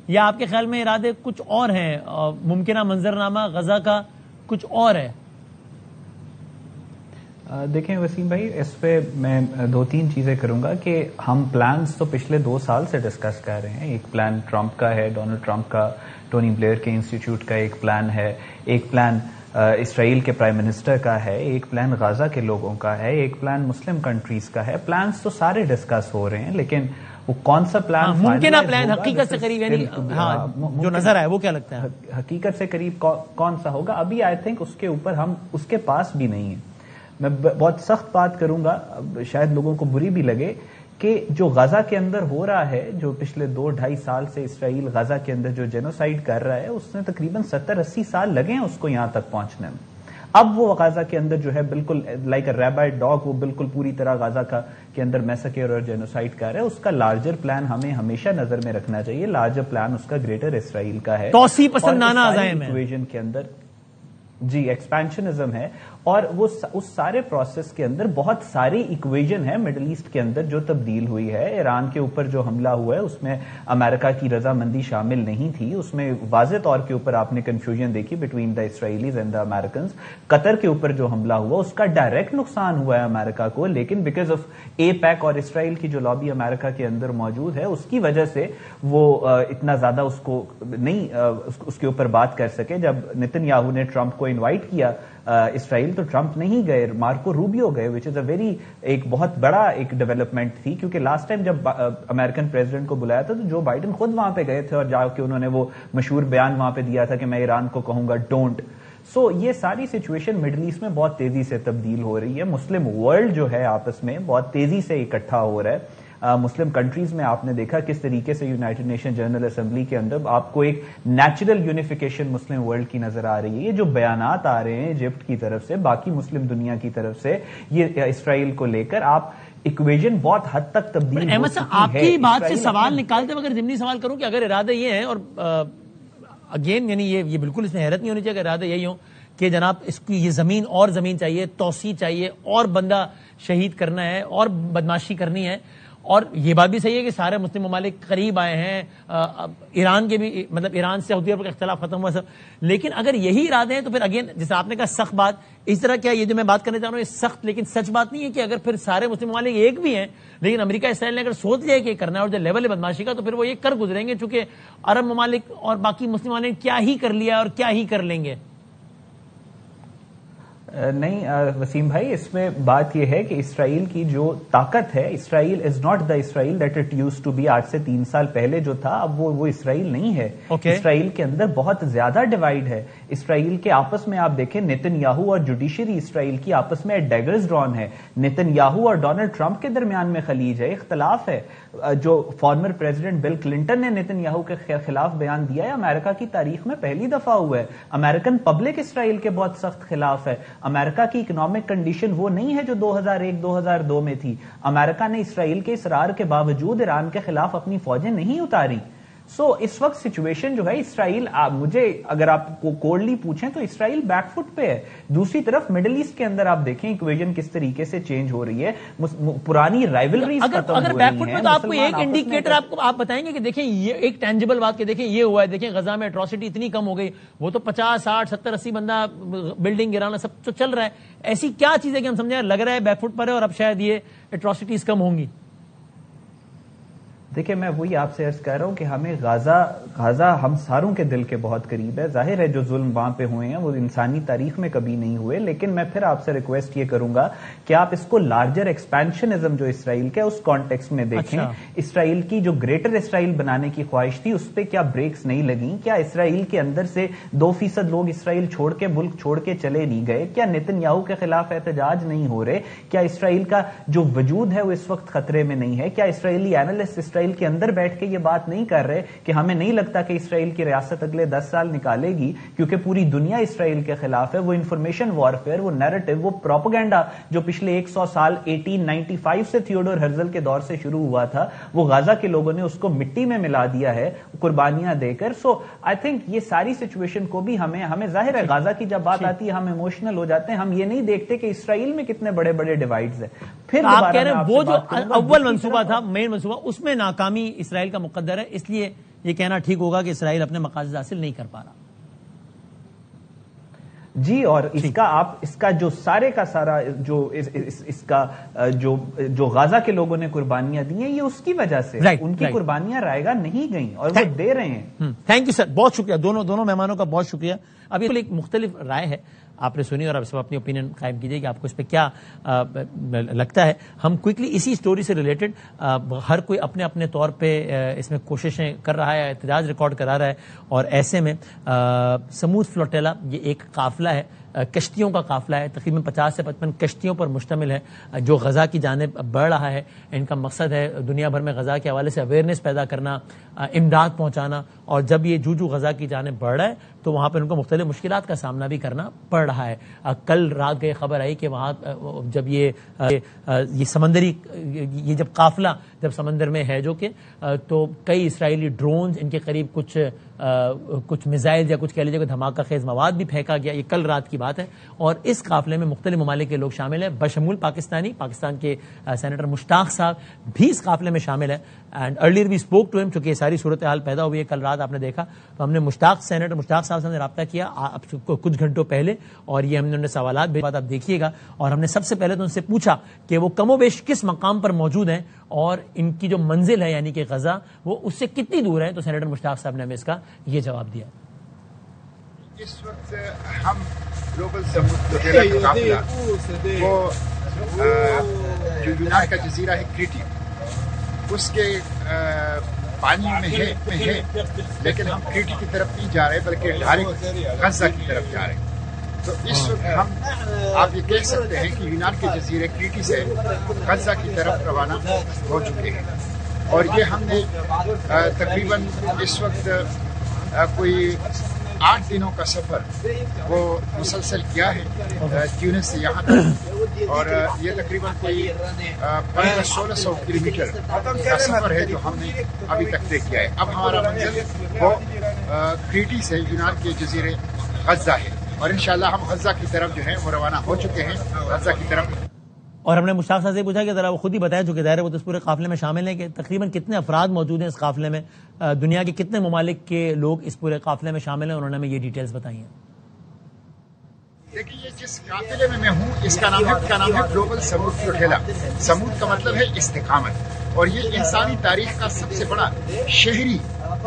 یا آپ کے خیال میں ارادے کچھ اور ہیں، ممکنہ منظرنامہ غزہ کا کچھ اور ہے؟ دیکھیں وسیم بھائی، اس پہ میں 2-3 چیزیں کروں گا کہ ہم پلانز تو پچھلے 2 سال سے ڈسکس کر رہے ہیں. ایک پلان ٹرمپ کا ہے، ڈونلڈ ٹرمپ کا، ٹونی بلیئر کے انسٹیٹیوٹ کا ایک پلان ہے، ایک پلان اسرائیل کے پرائم منسٹر کا ہے، ایک پلان غزہ کے لوگوں کا ہے، ایک پلان مسلم کنٹریز کا ہے. پلانز تو سارے ڈسکس ہو رہے ہیں، لیکن وہ کون سا پلان ممکنہ پلان حقیقت سے قریب یعنی جو نظر آئے وہ کیا لگتا ہے حقیقت سے قریب کون سا ہوگا؟ ابھی آئی تھنک اس کے اوپر ہم اس کے پاس بھی نہیں ہیں. میں بہت سخت بات کروں گا، شاید لوگوں کو بری بھی لگے، کہ جو غزہ کے اندر ہو رہا ہے، جو پچھلے 2-2.5 سال سے اسرائیل غزہ کے اندر جو جینوسائیڈ کر رہا ہے، اس نے تقریباً 70-80 سال لگے ہیں اس کو یہاں تک پہنچنے میں. اب وہ غزہ کے اندر جو ہے بالکل لائک اے ریبائڈ ڈاگ، وہ بالکل پوری طرح غزہ کے اندر میسیکر اور جینوسائیڈ کر رہا ہے. اس کا لارجر پلان ہمیں ہمیشہ نظر میں رکھنا چاہیے. لارجر پلان اس کا گریٹر اسرائیل کا ہے، توسیع پسندانہ عزائم ہے، ایکویژن کے اندر جی ایکسپینشنزم ہے. اور وہ اس سارے پروسیس کے اندر بہت ساری ایکویژن ہے مڈل ایسٹ کے اندر جو تبدیل ہوئی ہے. ایران کے اوپر جو حملہ ہوا ہے اس میں امریکہ کی رضامندی شامل نہیں تھی، اس میں واضح طور کے اوپر آپ نے کنفیوژن دیکھی between the Israelis and the Americans. Qatar کے اوپر جو حملہ ہوا اس کا ڈائریکٹ نقصان ہوا ہے امریکہ کو، لیکن بیکاز آف اے پیک اور اسرائیل کی جو لابی امریکہ کے اندر موجود ہے اس کی وجہ سے وہ اتنا زیادہ اس کو نہیں اس کے اوپر بات کر سکے. جب نتن یاہو نے ٹرمپ کو انوائٹ کیا اسرائیل تو ٹرمپ نہیں گئے، مارکو روبیو گئے، وچ از اے ویری ایک بہت بڑا ایک ڈیولپمنٹ تھی، کیونکہ لاسٹ ٹائم جب امریکن پریزیڈنٹ کو بلایا تھا تو جو بائیڈن خود وہاں پہ گئے تھے اور جا کے انہوں نے وہ مشہور بیان وہاں پہ دیا تھا کہ میں ایران کو کہوں گا ڈونٹ. سو یہ ساری سچویشن مڈل ایسٹ میں بہت تیزی سے تبدیل ہو رہی ہے. مسلم ورلڈ جو ہے آپس میں بہت تیزی سے اکٹھا ہو رہا ہے. مسلم کنٹریز میں آپ نے دیکھا کس طریقے سے یونائٹڈ نیشن جنرل اسمبلی کے اندر آپ کو ایک نیچرل یونیفیکیشن مسلم ورلڈ کی نظر آ رہی ہے. یہ جو بیانات آ رہے ہیں ایجپٹ کی طرف سے، باقی مسلم دنیا کی طرف سے، یہ اسرائیل کو لے کر آپ ایکویژن بہت حد تک تبدیل ہو چکی ہے. آپ کی بات سے سوال نکالتے ہوئے اگر ضمنی سوال کروں کہ اگر ارادے یہ ہیں، اور اگین یعنی یہ بالکل اس میں حیرت نہیں ہونی چاہیے کہ ارادے یہی ہوں کہ جناب اس کی یہ زمین اور زمین چاہیے، توسیع چاہیے، اور بندہ شہید کرنا ہے اور بدماشی کرنی ہے، اور یہ بات بھی صحیح ہے کہ سارے مسلم ممالک قریب آئے ہیں، ایران کے بھی مطلب ایران سے سعودی عرب کا اختلاف ختم ہوا سب، لیکن اگر یہی ارادے ہیں تو پھر اگین جیسے آپ نے کہا سخت بات، اس طرح کیا یہ جو میں بات کرنے چاہ رہا ہوں یہ سخت لیکن سچ بات نہیں ہے کہ اگر پھر سارے مسلم ممالک ایک بھی ہیں لیکن امریکہ اسرائیل نے اگر سوچ لیا کہ یہ کرنا ہے اور جو لیول ہے بدماشی کا تو پھر وہ یہ کر گزریں گے، چونکہ عرب ممالک اور باقی مسلم ممالک کیا ہی کر لیا اور کیا ہی کر لیں گے. نہیں وسیم بھائی، اس میں بات یہ ہے کہ اسرائیل کی جو طاقت ہے، Israel is not the Israel that it used to be. آج سے 3 سال پہلے جو تھا اب وہ اسرائیل نہیں ہے. اسرائیل کے اندر بہت زیادہ ڈیوائیڈ ہے. اسرائیل کے آپس میں آپ دیکھیں نتن یاہو اور جوڈیشری اسرائیل کی آپس میں ڈیگرز ڈرون ہے. نتن یاہو اور ڈونلڈ ٹرمپ کے درمیان میں خلیج ہے، اختلاف ہے. جو فارمر پریزیڈنٹ بل کلنٹن نے نتن یاہو کے خلاف بیان دیا ہے امریکہ کی تاریخ میں پہلی دفعہ ہوا ہے. امریکن پبلک اسرائیل کے بہت سخت خلاف ہے. امریکہ کی اکنامک کنڈیشن وہ نہیں ہے جو 2001-2002 میں تھی. امریکہ نے اسرائیل کے اصرار کے باوجود ایران کے خلاف اپنی فوجیں نہیں اتاری. سو اس وقت سچویشن جو ہے اسرائیل، مجھے اگر آپ کو کولڈلی پوچھیں تو اسرائیل بیک فٹ پہ ہے. دوسری طرف مڈل ایسٹ کے اندر آپ دیکھیں ایکویژن کس طریقے سے چینج ہو رہی ہے، پرانی رائولریز ختم ہو رہی ہیں. اگر بیک فٹ پہ تو آپ کو ایک انڈیکیٹر آپ بتائیں گے کہ دیکھیں یہ ایک ٹینجیبل بات کہ دیکھیں یہ ہوا ہے، دیکھیں غزہ میں اٹراسٹی اتنی کم ہو گئی، وہ تو 50 60 70 80 بندہ بلڈنگ گرانا سب تو چل رہا ہے. ایسی کیا چیز ہے کہ ہم سمجھیں لگ رہا ہے بیک فٹ پر ہے اور اب شاید یہ اٹراسٹیز کم ہوں گی؟ دیکھیں میں وہی آپ سے عرض کر رہا ہوں کہ ہمیں غازہ ہم ساروں کے دل کے بہت قریب ہے. ظاہر ہے جو ظلم وہاں پہ ہوئے ہیں وہ انسانی تاریخ میں کبھی نہیں ہوئے، لیکن میں پھر آپ سے ریکویسٹ یہ کروں گا کہ آپ اس کو لارجر ایکسپینشنزم جو اسرائیل کا اس کانٹیکسٹ میں دیکھیں. اسرائیل کی جو گریٹر اسرائیل بنانے کی خواہش تھی اس پہ کیا بریکس نہیں لگیں؟ کیا اسرائیل کے اندر سے 2% لوگ اسرائیل چھوڑ کے ملک چھوڑ کے چلے نہیں گئے؟ کیا نیتن یاہو کے خلاف احتجاج نہیں ہو رہے؟ کیا اسرائیل کا جو وجود ہے وہ اس وقت خطرے میں نہیں ہے؟ کیا اسرائیلی اینالسٹ اسرائیل کے اندر بیٹھ کے یہ بات نہیں کر رہے کہ ہمیں نہیں لگتا کہ اسرائیل کی ریاست اگلے 10 سال نکالے گی کیونکہ پوری دنیا اسرائیل کے خلاف ہے؟ وہ انفارمیشن وارفیئر، وہ نیریٹو، وہ پروپیگنڈا جو پچھلے 100 سال 1895 سے تھیوڈور ہرزل کے دور سے شروع ہوا تھا، وہ غزہ کے لوگوں نے اس کو مٹی میں ملا دیا ہے قربانیاں دے کر. سو آئی تھنک یہ ساری سچویشن کو بھی ہمیں ظاہر ہے غزہ کی جب بات آتی ہے ہم ایموشنل ہو جاتے ہیں، ہم یہ نہیں دیکھتے کہ اسرائیل میں کتنے بڑے بڑے ڈیوائڈز ہیں. پھر آپ کہہ رہے ہیں وہ جو اول منصوبہ تھا، مین منصوبہ، اس میں ناکامی اسرائیل کا مقدر ہے، اس لیے یہ کہنا ٹھیک ہوگا کہ اسرائیل اپنے مقاصد حاصل نہیں کر پا رہا. جی، اور اس کا جو سارے کا سارا اس کا جو غزہ کے لوگوں نے قربانیاں دی ہیں یہ اس کی وجہ سے، ان کی قربانیاں رائے گاہ نہیں گئیں اور وہ دے رہے ہیں. تھینک یو سر، بہت شکریہ دونوں مہمانوں کا، بہت شکریہ. اب یہ ایک مختلف رائے ہے، آپ نے سنی اور آپ سب اپنی اوپینین قائم کیجیے کہ آپ کو اس پہ کیا لگتا ہے. ہم کوئکلی اسی سٹوری سے ریلیٹڈ ہر کوئی اپنے اپنے طور پہ اس میں کوششیں کر رہا ہے، احتجاج ریکارڈ کرا رہا ہے، اور ایسے میں سمود فلوٹیلا یہ ایک قافلہ ہے، کشتیوں کا قافلہ ہے، تقریباً 50 سے 55 کشتیوں پر مشتمل ہے، جو غزہ کی جانب بڑھ رہا ہے. ان کا مقصد ہے دنیا بھر میں غزہ کے حوالے سے اویئرنیس پیدا کرنا، امداد پہنچانا، اور جب یہ جو غزہ کی جانب بڑھ رہا ہے تو وہاں پر ان کو مختلف مشکلات کا سامنا بھی کرنا پڑ رہا ہے. کل رات کو یہ خبر آئی کہ وہاں جب یہ سمندری یہ جب قافلہ جب سمندر میں ہے جو کہ تو کئی اسرائیلی ڈرونز، ان کے قریب کچھ میزائل یا کچھ کہہ لیجیے دھماکہ خیز مواد بھی پھینکا گیا. یہ کل رات کی بات ہے، اور اس قافلے میں مختلف ممالک کے لوگ شامل ہیں، بشمول پاکستان کے سینیٹر مشتاق صاحب بھی اس قافلے میں شامل ہے. And earlier we spoke to ہم، چونکہ یہ ساری صورتحال پیدا ہوئی ہے کل رات آپ نے دیکھا، تو ہم نے سینیٹر مشتاق صاحب سے رابطہ کیا کچھ گھنٹوں پہلے، اور یہ ہم نے انہیں سوالات بھی آپ دیکھیے گا. اور ہم نے سب سے پہلے تو ان سے پوچھا کہ وہ کم و بیش کس مقام پر موجود ہیں اور ان کی جو منزل ہے یعنی کہ غزہ وہ اس سے کتنی دور ہے. تو سینیٹر مشتاق صاحب نے ہمیں اس کا یہ جواب دیا. اس وقت ہم گلوبل سمود فلوٹیلا کا قافلہ وہ جو یونان کا جزیرہ ہے کریٹی، اس کے پانی میں ہے، لیکن ہم کریٹی کی طرف نہیں جا رہے بلکہ ڈائریکٹ غزہ کی طرف جا رہے ہیں. تو اس وقت ہم آپ یہ کہہ سکتے ہیں کہ یونان کے جزیرے کریٹی سے غزہ کی طرف روانہ ہو چکے ہیں، اور یہ ہم نے تقریباً اس وقت کوئی 8 دنوں کا سفر وہ مسلسل کیا ہے تیونس سے یہاں تک، اور یہ تقریباً کوئی 1500-1600 کلومیٹر کا سفر ہے جو ہم نے ابھی تک طے کیا ہے. اب ہمارا منزل وہ کریٹی سے یونان کے جزیرے غزہ ہے، اور انشاءاللہ ہم غزہ کی طرف جو ہے وہ روانہ ہو چکے ہیں، غزہ کی طرف. اور ہم نے مشتاق صاحب سے پوچھا کہ ذرا وہ خود ہی بتایا، جو کہ ظاہر ہے وہ تو اس پورے قافلے میں شامل ہیں، کہ تقریباً کتنے افراد موجود ہیں اس قافلے میں، دنیا کے کتنے ممالک کے لوگ اس پورے قافلے میں شامل ہیں. انہوں نے ہمیں یہ ڈیٹیلز بتائی ہیں. دیکھیے یہ جس قافلے میں ہوں اس کا نام ہے گلوبل سمود فلوٹیلا. سمود کا مطلب ہے استقامت، اور یہ انسانی تاریخ کا سب سے بڑا شہری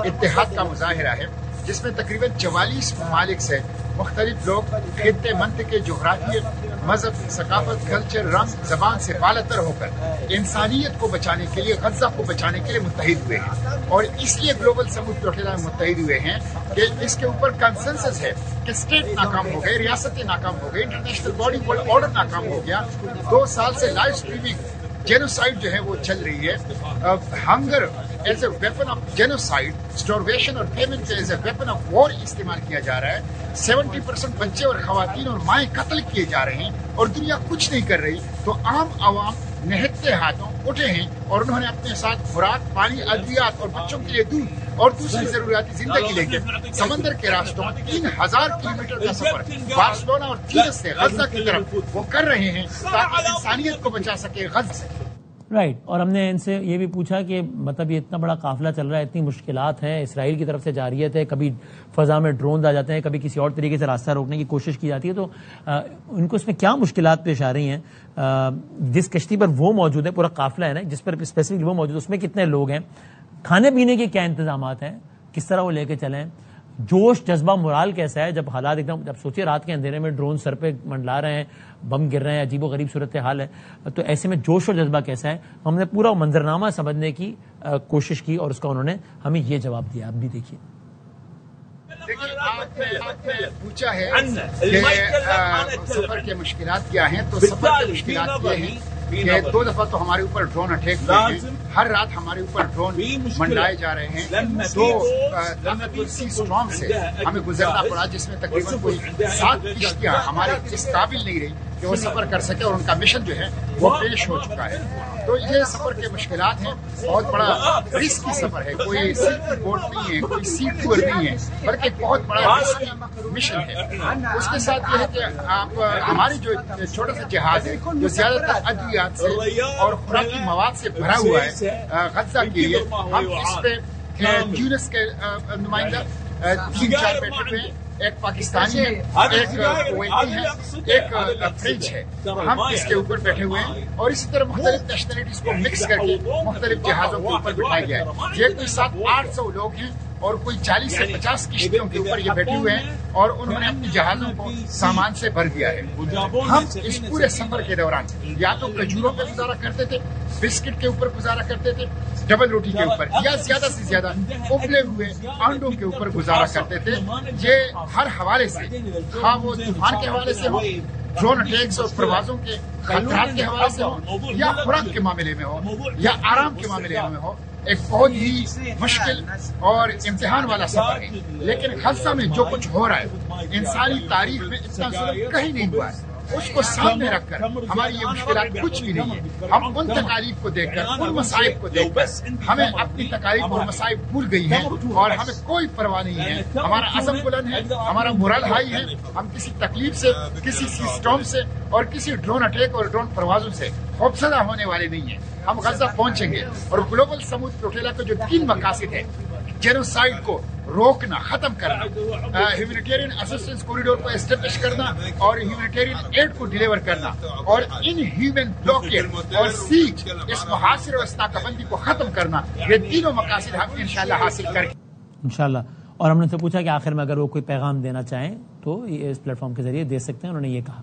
اتحاد کا مظاہرہ ہے، جس میں تقریباً 44 ممالک سے مختلف لوگ خطے منطقے جغرافیہ مذہب ثقافت کلچر رنگ زبان سے بالاتر ہو کر انسانیت کو بچانے کے لیے غزہ کو بچانے کے لیے متحد ہوئے ہیں. اور اس لیے گلوبل سمود فلوٹیلا میں متحد ہوئے ہیں کہ اس کے اوپر کنسنسس ہے کہ اسٹیٹ ناکام ہو گئے، ریاستیں ناکام ہو گئی، انٹرنیشنل باڈی ورلڈ آرڈر ناکام ہو گیا. 2 سال سے لائیو اسٹریمنگ جینوسائڈ جو ہے وہ چل رہی ہے. Hunger as a weapon of genocide, starvation اور فیمن کو as a weapon of war استعمال کیا جا رہا ہے. 70% بچے اور خواتین اور مائیں قتل کیے جا رہے ہیں اور دنیا کچھ نہیں کر رہی. تو عام عوام نہتے ہاتھوں اٹھے ہیں اور انہوں نے اپنے ساتھ خوراک، پانی، ادویات اور بچوں کے لیے دودھ اور دوسری ضروریاتی زندگی لے کے سمندر کے راستوں 3000 کلومیٹر کا سفر بارسلونا اور تیرس سے غزہ کی طرف وہ کر رہے ہیں تاکہ انسانیت کو بچا سکے غزہ سے. رائٹ. اور ہم نے ان سے یہ بھی پوچھا کہ مطلب یہ اتنا بڑا قافلہ چل رہا ہے, اتنی مشکلات ہیں, اسرائیل کی طرف سے جارحیت ہے, کبھی فضا میں ڈرونز آ جاتے ہیں, کبھی کسی اور طریقے سے راستہ روکنے کی کوشش کی جاتی ہے, تو ان کو اس میں کیا مشکلات پیش آ رہی ہیں؟ جس کشتی پر وہ موجود ہے, پورا قافلہ ہے نا جس پر اسپیسیفک وہ موجود ہے, اس میں کتنے لوگ ہیں, کھانے پینے کے کیا انتظامات ہیں, کس طرح وہ لے کے چلیں, جوش جذبہ مورال کیسا ہے جب حالات ایک دم, جب سوچیے رات کے اندھیرے میں ڈرون سر پہ منڈلا رہے ہیں, بم گر رہے ہیں, عجیب و غریب صورتحال ہے, تو ایسے میں جوش و جذبہ کیسا ہے؟ ہم نے پورا منظرنامہ سمجھنے کی کوشش کی اور اس کا انہوں نے ہمیں یہ جواب دیا. آپ بھی دیکھیے. آپ نے پوچھا ہے کہ سفر کے مشکلات کیا ہیں, تو سفر کے مشکلات یہ ہیں کہ 2 دفعہ تو ہمارے اوپر ڈرون اٹیک ہوئے ہیں, ہر رات ہمارے اوپر ڈرون منڈائے جا رہے ہیں, 2 سی اسٹرام سے ہمیں گزرنا پڑا جس میں تقریباً کوئی 7 کشتیاں ہمارے اس قابل نہیں رہی کہ وہ سفر کر سکے اور ان کا مشن جو ہے وہ پیش ہو چکا ہے. تو یہ سفر کے مشکلات ہیں, بہت بڑا رسکی سفر ہے, کوئی سیفٹی بوٹ نہیں ہے, کوئی سی ٹور نہیں ہے, بلکہ بہت بڑا رسکی مشن ہے. اس کے ساتھ یہ ہے کہ آپ ہماری جو چھوٹا سا جہاز ہے جو زیادہ تر ادویات سے اور خوراکی مواد سے بھرا ہوا ہے غزہ کے لیے, ہم اس پہ ٹیونس کے نمائندہ 3-4 بیٹھے ہوئے ہیں, ایک پاکستانی ہے, ایک کویتی ہے, ایک فرینچ ہے, ہم اس کے اوپر بیٹھے ہوئے ہیں, اور اسی طرح مختلف نیشنلٹیز کو مکس کر کے مختلف جہازوں کے اوپر بٹھایا گیا ہے. یہ کوئی 700-800 لوگ ہیں اور کوئی 40 سے 50 کشتیوں کے اوپر یہ بیٹھے ہوئے ہیں, اور انہوں نے اپنی جہازوں کو سامان سے بھر دیا ہے. ہم اس پورے سفر کے دوران یا تو کھجوروں پہ گزارا کرتے تھے, بسکٹ کے اوپر گزارا کرتے تھے, ڈبل روٹی کے اوپر, یا زیادہ سے زیادہ ابلے ہوئے انڈوں کے اوپر گزارا کرتے تھے. یہ ہر حوالے سے, ہاں وہ طوفان کے حوالے سے ہو, ڈرون اٹیکس اور پروازوں کے خطرات کے حوالے سے ہو, یا خوراک کے معاملے میں ہو, یا آرام کے معاملے میں ہو, ایک بہت ہی مشکل اور امتحان والا سفر ہے. لیکن غزہ میں جو کچھ ہو رہا ہے انسانی تاریخ میں اتنا ظلم کہیں نہیں ہوا ہے, اس کو سامنے رکھ کر ہماری یہ مشکلات کچھ بھی نہیں ہے. ہم ان تکالیف کو دیکھ کر, ان مصائب کو دیکھ کر ہمیں اپنی تکالیف اور مصائب بھول گئی ہیں, اور ہمیں کوئی پرواہ نہیں ہے. ہمارا عزم بلند ہے, ہمارا مورل ہائی ہے. ہم کسی تکلیف سے, کسی سسٹم سے اور کسی ڈرون اٹیک اور ڈرون پروازوں سے خوفزدہ ہونے والے نہیں ہیں. ہم غزہ پہنچیں گے, اور گلوبل سمود پروٹیلا کے جو 3 مقاصد ہیں, جینوسائیڈ کو روکنا, ختم کرنا, ہیومینیٹیرین اسسٹنس کوریڈور کو اسٹیبلش کرنا, اور ہیومینیٹیرین ایڈ کو ڈیلیور کرنا, اور ان ہیومن بلاکیڈ اور سیج, اس محاصرے اور اس ناکہ بندی کو ختم کرنا. یہ تینوں مقاصد ہم انشاءاللہ حاصل کریں گے انشاءاللہ. اور ہم نے ان سے پوچھا کہ آخر میں اگر وہ کوئی پیغام دینا چاہیں تو یہ اس پلیٹ فارم کے ذریعے دے سکتے ہیں. انہوں نے یہ کہا,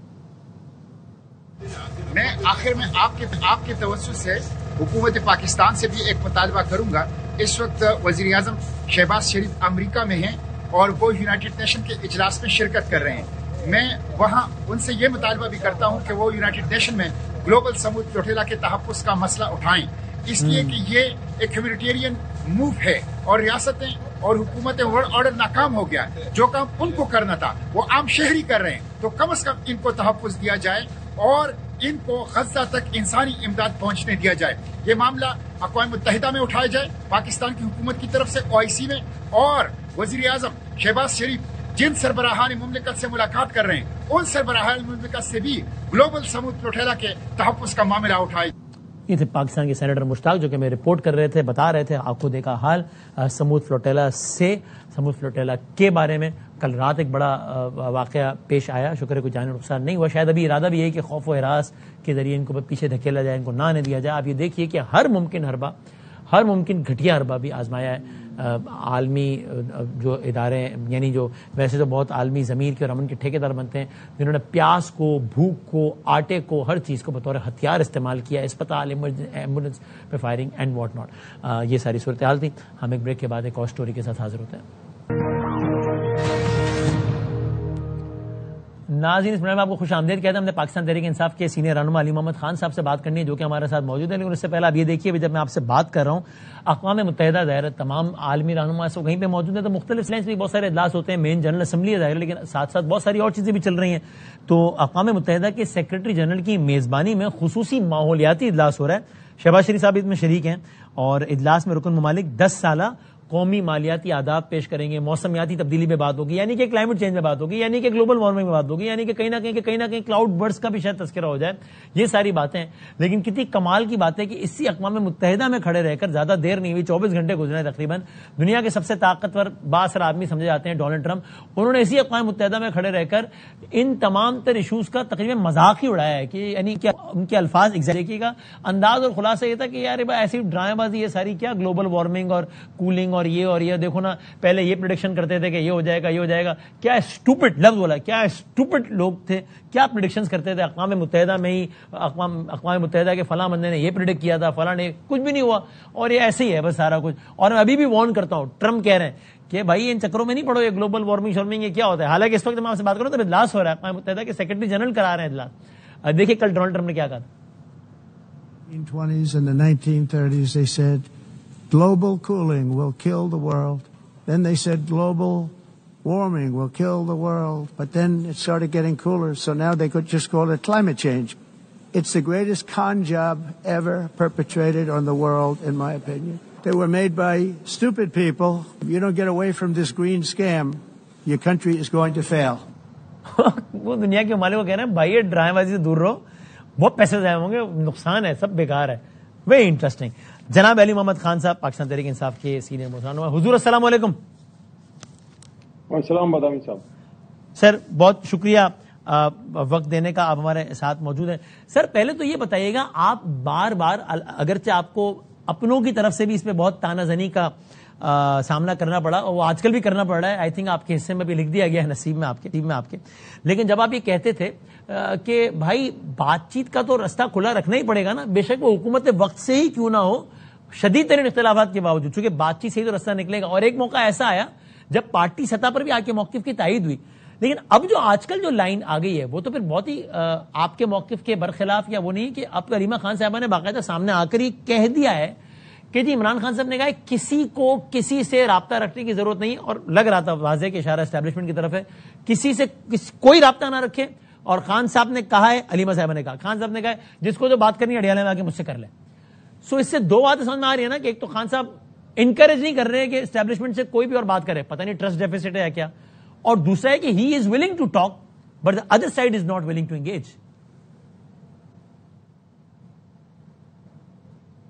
میں آخر میں آپ کے توسط سے حکومت پاکستان سے بھی ایک مطالبہ کروں گا. اس وقت وزیر اعظم شہباز شریف امریکہ میں ہیں اور وہ یونائٹڈ نیشن کے اجلاس میں شرکت کر رہے ہیں. میں وہاں ان سے یہ مطالبہ بھی کرتا ہوں کہ وہ یونائٹڈ نیشن میں گلوبل سمود پروٹیلا کے تحفظ کا مسئلہ اٹھائیں, اس لیے کہ یہ ایک ہیومینیٹیرین موو ہے, اور ریاستیں اور حکومتیں ورلڈ آرڈر ناکام ہو گیا. جو کام ان کو کرنا تھا وہ عام شہری کر رہے ہیں, تو کم از کم ان کو تحفظ دیا جائے اور ان کو غزہ تک انسانی امداد پہنچنے دیا جائے. یہ معاملہ اقوام متحدہ میں اٹھایا جائے پاکستان کی حکومت کی طرف سے, OIC میں, اور وزیر اعظم شہباز شریف جن سربراہان مملکت سے ملاقات کر رہے ہیں ان سربراہان مملکت سے بھی گلوبل سمود پروٹیلا کے تحفظ کا معاملہ اٹھائے. یہ تھے پاکستان کے سینیٹر مشتاق جو کہ میں رپورٹ کر رہے تھے, بتا رہے تھے آپ کو دیکھا حال سمود فلوٹیلا سے. سمود فلوٹیلا کے بارے میں کل رات ایک بڑا واقعہ پیش آیا, شکر ہے کوئی جانی نقصان نہیں ہوا. شاید ابھی ارادہ بھی ہے کہ خوف و ہراس کے ذریعے ان کو پیچھے دھکیلا جائے, ان کو نہ آنے دیا جائے. آپ یہ دیکھیے کہ ہر ممکن حربہ, ہر ممکن گھٹیا حربہ بھی آزمایا ہے. عالمی جو ادارے, یعنی جو ویسے تو بہت عالمی ضمیر کے اور امن کے ٹھیکیدار بنتے ہیں, جنہوں نے پیاس کو, بھوک کو, آٹے کو, ہر چیز کو بطور ہتھیار استعمال کیا, اسپتال, ایمبولینس پہ فائرنگ اینڈ واٹ ناٹ. یہ ساری صورتحال تھی. ہم ایک بریک کے بعد ایک اور سٹوری کے ساتھ حاضر ہوتے ہیں. ناظرین, اس میں آپ کو خوش آمدید کہتے ہیں. ہم نے پاکستان تحریک انصاف کے سینئر رہنما علی محمد خان صاحب سے بات کرنی ہے جو کہ ہمارے ساتھ موجود ہیں. لیکن اس سے پہلے آپ یہ دیکھیے, جب میں آپ سے بات کر رہا ہوں, اقوام متحدہ ظاہر تمام عالمی رہنما وہیں پہ موجود ہیں, تو مختلف لینس بھی بہت سارے اجلاس ہوتے ہیں, مین جنرل اسمبلی ہے ظاہر, لیکن ساتھ ساتھ بہت ساری اور چیزیں بھی چل رہی ہیں. تو اقوام متحدہ کے سیکرٹری جنرل کی میزبانی میں خصوصی ماحولیاتی اجلاس ہو رہا ہے. شہباز شریف صاحب اس میں شریک ہیں, اور اجلاس میں رکن ممالک 10 سالہ قومی مالیاتی آداب پیش کریں گے, موسمیاتی تبدیلی میں بات ہوگی, یعنی کہ کلائمیٹ چینج میں بات ہوگی, یعنی کہ گلوبل وارمنگ میں بات ہوگی, یعنی کہ کہیں نہ کہیں کلاؤڈ برسٹ کا بھی شاید تذکرہ ہو جائے. یہ ساری باتیں ہیں, لیکن کتنی کمال کی بات ہے کہ اسی اقوام متحدہ میں کھڑے رہ کر, زیادہ دیر نہیں ہوئی, 24 گھنٹے گزرے تقریباً, دنیا کے سب سے طاقتور بااثر آدمی سمجھے جاتے ہیں ڈونلڈ ٹرمپ, انہوں نے اسی اقوام متحدہ میں کھڑے رہ کر ان تمام تر ایشوز کا تقریباً مذاق ہی اڑایا ہے. کہ یعنی کہ ان کے الفاظ دیکھیے گا, انداز اور خلاصہ یہ تھا کہ یار ایسی ڈرامے بازی یہ ساری کیا, گلوبل وارمنگ اور کولنگ اور یہ دیکھو نا, پہلے یہ پریڈکشن کرتے تھے کہ یہ ہو جائے گا. کیا اسٹوپڈ لفظ بولا, کیا اسٹوپڈ لوگ تھے, کیا پریڈکشنز کرتے تھے. اقوام متحدہ میں ہی اقوام متحدہ کے فلاں بندے نے یہ پریڈکٹ کیا تھا, فلاں نے, کچھ بھی نہیں ہوا, اور یہ ایسے ہی ہے بس سارا کچھ. اور میں ابھی بھی وارن کرتا ہوں, ٹرمپ کہہ رہے ہیں کہ بھائی ان چکروں میں نہیں پڑھو, یہ گلوبل وارمنگ یہ کیا ہوتا ہے. حالانکہ اس وقت میں آپ سے بات کروں تو اجلاس ہو رہا ہے, اقوام متحدہ کے سیکرٹری جنرل کرا رہے ہیں اجلاس. دیکھیے کل ڈونلڈ ٹرمپ نے کیا کہا. 1920s and the 1930s they said global cooling will kill the world. Then they said global warming will kill the world. But then it started getting cooler, so now they could just call it climate change. It's the greatest con job ever perpetrated on the world, in my opinion. They were made by stupid people. If you don't get away from this green scam, your country is going to fail. وہ دنیا کے مالک کو کہہ رہے ہیں بھائی یہ ڈرامے بازی سے دور رہو, بہت پیسے ضائع ہوں گے, نقصان ہے, سب بیکار ہے. Very interesting. جناب علی محمد خان صاحب, پاکستان تحریک انصاف کے سینئر موسان. حضور السلام علیکم. السلام بدامی صاحب. سر بہت شکریہ وقت دینے کا, آپ ہمارے ساتھ موجود ہیں. سر پہلے تو یہ بتائیے گا, آپ بار بار اگرچہ آپ کو اپنوں کی طرف سے بھی اس پہ بہت تانا زنی کا سامنا کرنا پڑا, اور وہ آج کل بھی کرنا پڑ رہا ہے, آئی تھنک آپ کے حصے میں بھی لکھ دیا گیا ہے نصیب میں آپ کے, لیکن جب آپ یہ کہتے تھے کہ بھائی بات چیت کا تو رستہ کھلا رکھنا ہی پڑے گا نا, بے شک وہ حکومت وقت سے ہی کیوں نہ ہو, شدید ترین اختلافات کے باوجود, چونکہ بات چیت سے ہی تو رستہ نکلے گا. اور ایک موقع ایسا آیا جب پارٹی سطح پر بھی آپ کے موقف کی تائید ہوئی, لیکن اب جو آج کل جو لائن آ گئی ہے وہ تو پھر بہت ہی آپ کے موقف کے برخلاف, یا وہ نہیں کہ اب علیمہ خان صاحبہ نے باقاعدہ سامنے آ کر ہی کہہ دیا ہے کہ جی عمران خان صاحب نے کہا کسی کو کسی سے رابطہ رکھنے کی ضرورت نہیں, اور لگ رہا تھا واضح کہ اشارہ اسٹیبلشمنٹ کی طرف ہے, کسی سے کوئی رابطہ نہ رکھے. اور خان صاحب نے کہا ہے, علیمہ صاحبہ نے کہا, خان صاحب نے کہا جس کو جو بات کرنی ہے اڈیالہ میں آ کے مجھ سے کر لیں. سو اس سے دو باتیں سمجھ میں آ رہی ہے نا, کہ ایک تو خان صاحب انکریج نہیں کر رہے ہیں کہ اسٹیبلشمنٹ سے کوئی بھی اور بات کرے, پتہ نہیں ٹرسٹ ڈیفیسٹ ہے یا کیا, اور دوسرا ہے کہ he is willing to talk but the other side is not willing to engage.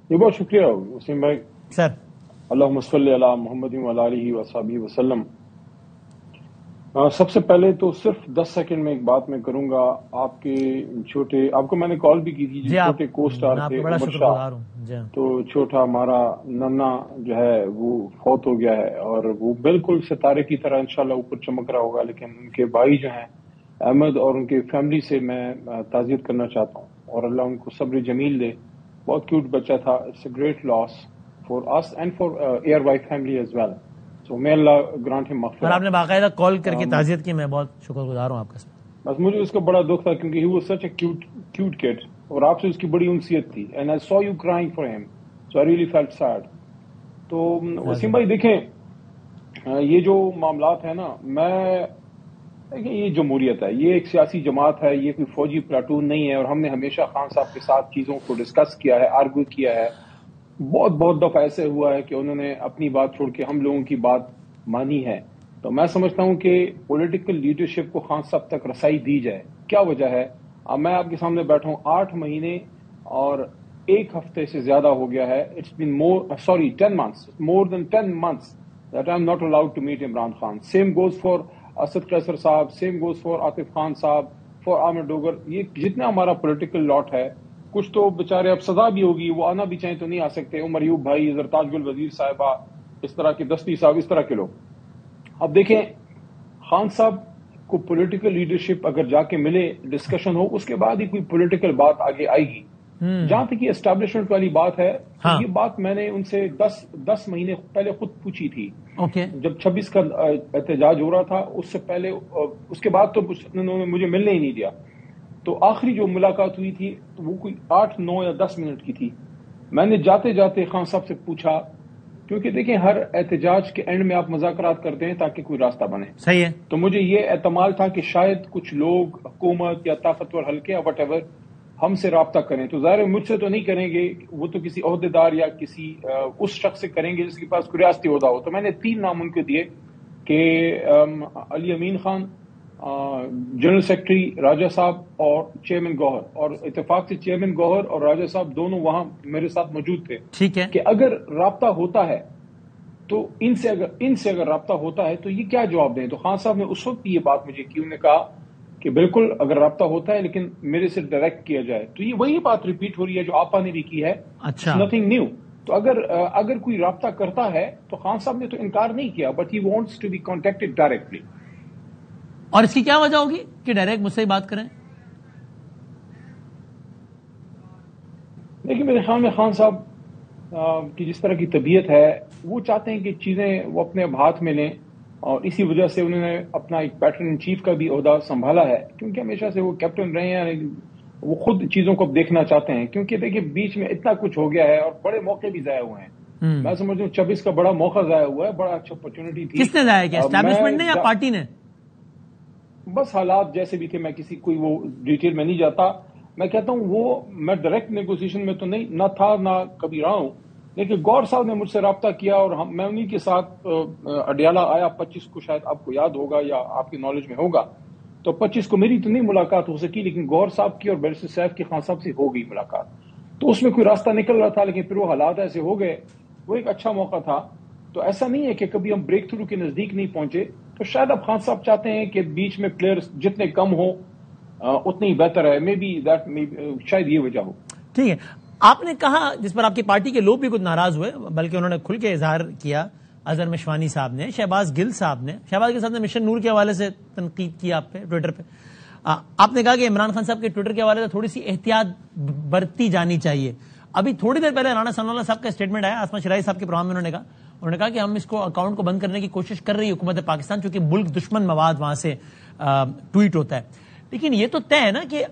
یہ بہت شکریہ وسیم بھائی. سر اللہم صلی علی محمد وعلی آلہ وصحبہ وسلم. سب سے پہلے تو صرف 10 سیکنڈ میں ایک بات میں کروں گا. آپ کے چھوٹے, آپ کو میں نے کال بھی کی تھی, جو چھوٹے کو اسٹار تھے عمر شاہ, تو چھوٹا ہمارا ننا جو ہے وہ فوت ہو گیا ہے, اور وہ بالکل ستارے کی طرح انشاءاللہ اوپر چمک رہا ہوگا. لیکن ان کے بھائی جو ہیں احمد اور ان کے فیملی سے میں تعزیت کرنا چاہتا ہوں, اور اللہ ان کو صبر جمیل دے. بہت کیوٹ بچہ تھا. It's a great loss for us and for Air Wife family as well. So may Allah grant him maghfirah. آپ نے باقاعدہ کال کر کے تعزیت کی, میں بہت شکر گزار ہوں آپ کا. بس مجھے اس کا بڑا دکھ تھا کیونکہ he was such a cute kid, اور آپ سے اس کی بڑی انسیت تھی, and I saw you crying for him, so I really felt sad. تو وسیم بھائی دیکھیں, یہ جو معاملات ہیں نا, یہ جمہوریت ہے, یہ ایک سیاسی جماعت ہے, یہ کوئی فوجی پلاٹون نہیں ہے. اور ہم نے ہمیشہ خان صاحب کے ساتھ چیزوں کو ڈسکس کیا ہے, آرگو کیا ہے. بہت دفعہ ایسے ہوا ہے کہ انہوں نے اپنی بات چھوڑ کے ہم لوگوں کی بات مانی ہے. تو میں سمجھتا ہوں کہ پولیٹیکل لیڈرشپ کو خان صاحب تک رسائی دی جائے. کیا وجہ ہے؟ اب میں آپ کے سامنے بیٹھا ہوں, 8 مہینے اور 1 ہفتے سے زیادہ ہو گیا ہے. It's been 10 months, more than 10 months that I'm not allowed to meet Imran Khan. Same goes for Asad Qaiser sahib, same goes for Atif Khan صاحب, for عامر ڈوگر. یہ جتنا ہمارا پولیٹیکل لاٹ ہے, کچھ تو بےچارے اب سزا بھی ہوگی, وہ آنا بھی چاہیں تو نہیں آ سکتے. عمر ایوب بھائی, زرتاج گل وزیر صاحبہ, اس طرح کے دستی صاحب, اس طرح کے لوگ. اب دیکھیں, خان صاحب کو پولیٹیکل لیڈرشپ اگر جا کے ملے, ڈسکشن ہو, اس کے بعد ہی کوئی پولیٹیکل بات آگے آئے گی. جہاں تک یہ اسٹیبلشمنٹ والی بات ہے, یہ بات میں نے ان سے 10 مہینے پہلے خود پوچھی تھی. جب 26 کا احتجاج ہو رہا تھا, اس سے پہلے, اس کے بعد تو انہوں نے مجھے ملنے ہی نہیں دیا. تو آخری جو ملاقات ہوئی تھی وہ کوئی 8, 9 یا 10 منٹ کی تھی. میں نے جاتے جاتے خان صاحب سے پوچھا, کیونکہ دیکھیں ہر احتجاج کے اینڈ میں آپ مذاکرات کرتے ہیں تاکہ کوئی راستہ بنے. صحیح ہے. تو مجھے یہ احتمال تھا کہ شاید کچھ لوگ, حکومت یا طاقتور حلقے یا وٹ ایور, ہم سے رابطہ کریں. تو ظاہر مجھ سے تو نہیں کریں گے, وہ تو کسی عہدیدار یا کسی اس شخص سے کریں گے جس کے پاس کوئی ریاستی عہدہ ہو. تو میں نے 3 نام ان کو دیے کہ علی امین خان, جنرل سیکرٹری راجہ صاحب اور چیئرمین گوہر. اور اتفاق سے چیئرمین گوہر اور راجہ صاحب دونوں وہاں میرے ساتھ موجود تھے. ٹھیک ہے, کہ اگر رابطہ ہوتا ہے تو ان سے اگر رابطہ ہوتا ہے تو یہ کیا جواب دیں. تو خان صاحب نے اس وقت یہ بات مجھے کی, انہوں نے کہا کہ بالکل اگر رابطہ ہوتا ہے لیکن میرے سے ڈائریکٹ کیا جائے. تو یہ وہی بات ریپیٹ ہو رہی ہے جو آپا نے بھی کی ہے. اچھا, نتھنگ نیو. تو اگر کوئی رابطہ کرتا ہے تو خان صاحب نے تو انکار نہیں کیا, but he wants to be contacted directly. اور اس کی کیا وجہ ہوگی کہ ڈائریکٹ مجھ سے ہی بات کریں؟ دیکھیے میرے خیال میں خان صاحب کی جس طرح کی طبیعت ہے وہ چاہتے ہیں کہ چیزیں وہ اپنے ہاتھ میں لیں, اور اسی وجہ سے انہوں نے اپنا ایک پیٹرن ان چیف کا بھی عہدہ سنبھالا ہے, کیونکہ ہمیشہ سے وہ کیپٹن رہے ہیں. وہ خود چیزوں کو دیکھنا چاہتے ہیں, کیونکہ دیکھیے بیچ میں اتنا کچھ ہو گیا ہے اور بڑے موقع بھی ضائع ہوئے ہیں. میں سمجھتا ہوں 26 کا بڑا موقع ضائع ہوا ہے, بڑا اچھا اپرچونٹی تھی. کس نے ضائع کیا, اسٹیبلشمنٹ نے یا پارٹی نے؟ بس حالات جیسے بھی تھے, میں کسی کوئی وہ ڈیٹیل میں نہیں جاتا. میں کہتا ہوں وہ میں ڈائریکٹ نیگوسیشن میں تو نہ تھا نہ کبھی رہا ہوں, لیکن گور صاحب نے مجھ سے رابطہ کیا اور میں انہی کے ساتھ اڈیالہ آیا 25 کو, شاید آپ کو یاد ہوگا یا آپ کی نالج میں ہوگا. تو 25 کو میری تو نہیں ملاقات ہو سکی, لیکن گور صاحب کی اور بیرسٹر سیف کی خان صاحب سے ہو گئی ملاقات. تو اس میں کوئی راستہ نکل رہا تھا, لیکن پھر وہ حالات ایسے ہو گئے. وہ ایک اچھا موقع تھا. تو ایسا نہیں ہے کہ کبھی ہم بریک تھرو کے نزدیک نہیں پہنچے. تو شاید اب خان صاحب چاہتے ہیں کہ بیچ میں پلیئرز جتنے کم ہوں اتنی بہتر ہے. شاید یہ وجہ ہو. ٹھیک ہے, آپ نے کہا جس پر آپ کی پارٹی کے لوگ بھی کچھ ناراض ہوئے, بلکہ انہوں نے کھل کے اظہار کیا, اظہر مشوانی صاحب نے, شہباز گل صاحب نے مشن نور کے حوالے سے تنقید کی آپ پہ ٹویٹر پہ. آپ نے کہا کہ عمران خان صاحب کے ٹویٹر کے حوالے سے تھوڑی سی احتیاط برتی جانی چاہیے. ابھی تھوڑی دیر پہلے رانا ثناء اللہ صاحب کا اسٹیٹمنٹ آیا آسما شرائی صاحب کے پروگرام میں. انہوں نے کہا کہ ہم اس کو اکاؤنٹ کو بند کرنے کی کوشش کر رہی ہے حکومت پاکستان, چونکہ ملک دشمن مواد وہاں سے ٹویٹ ہوتا ہے. لیکن یہ تو طے ہے نا کہ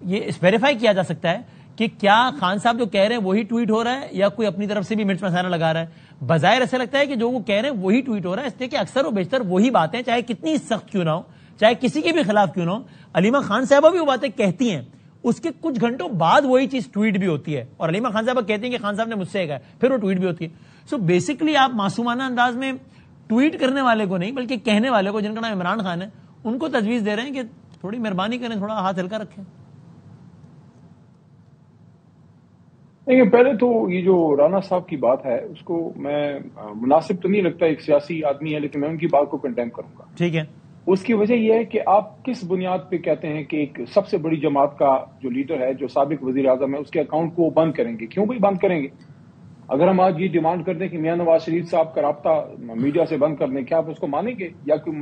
یہ ویریفائی کیا جا سکتا ہے کہ کیا خان صاحب جو کہہ رہے ہیں وہی ٹویٹ ہو رہا ہے یا کوئی اپنی طرف سے بھی مرچ مسالہ لگا رہا ہے. بظاہر ایسا لگتا ہے کہ جو وہ کہہ رہے ہیں وہی ٹویٹ ہو رہا ہے, اس لیے کہ اکثر و بیشتر وہی باتیں, چاہے کتنی سخت کیوں نہ ہو, چاہے کسی کے بھی خلاف کیوں نہ ہو. علیمہ خان صاحبہ بھی وہ باتیں کہتی ہیں, اس کے کچھ گھنٹوں بعد وہی چیز ٹویٹ بھی ہوتی ہے, اور علیمہ خان صاحبہ کہتی ہیں کہ خان صاحب نے مجھ سے کہا, پھر وہ ٹویٹ بھی ہوتی ہے. سو بیسکلی آپ معصومانہ انداز میں ٹویٹ کرنے والے کو نہیں بلکہ کہنے والے کو, جن کا نام عمران خان ہے, ان کو تجویز دے رہے ہیں کہ تھوڑی مہربانی کریں, تھوڑا ہاتھ ہلکا رکھیں. نہیں, پہلے تو یہ جو رانا صاحب کی بات ہے اس کو میں مناسب تو نہیں لگتا, ایک سیاسی آدمی ہے, لیکن میں ان کی بات کو کنڈیم کروں گا. ٹھیک ہے. اس کی وجہ یہ ہے کہ آپ کس بنیاد پہ کہتے ہیں کہ ایک سب سے بڑی جماعت کا جو لیڈر ہے, جو سابق وزیر اعظم ہے, اس کے اکاؤنٹ کو بند کریں گے؟ کیوں بھائی بند کریں گے؟ اگر ہم آج یہ ڈیمانڈ کر دیں کہ میاں نواز شریف صاحب کا رابطہ میڈیا سے بند کر دیں, کیا آپ اس کو مانیں گے یا کوئی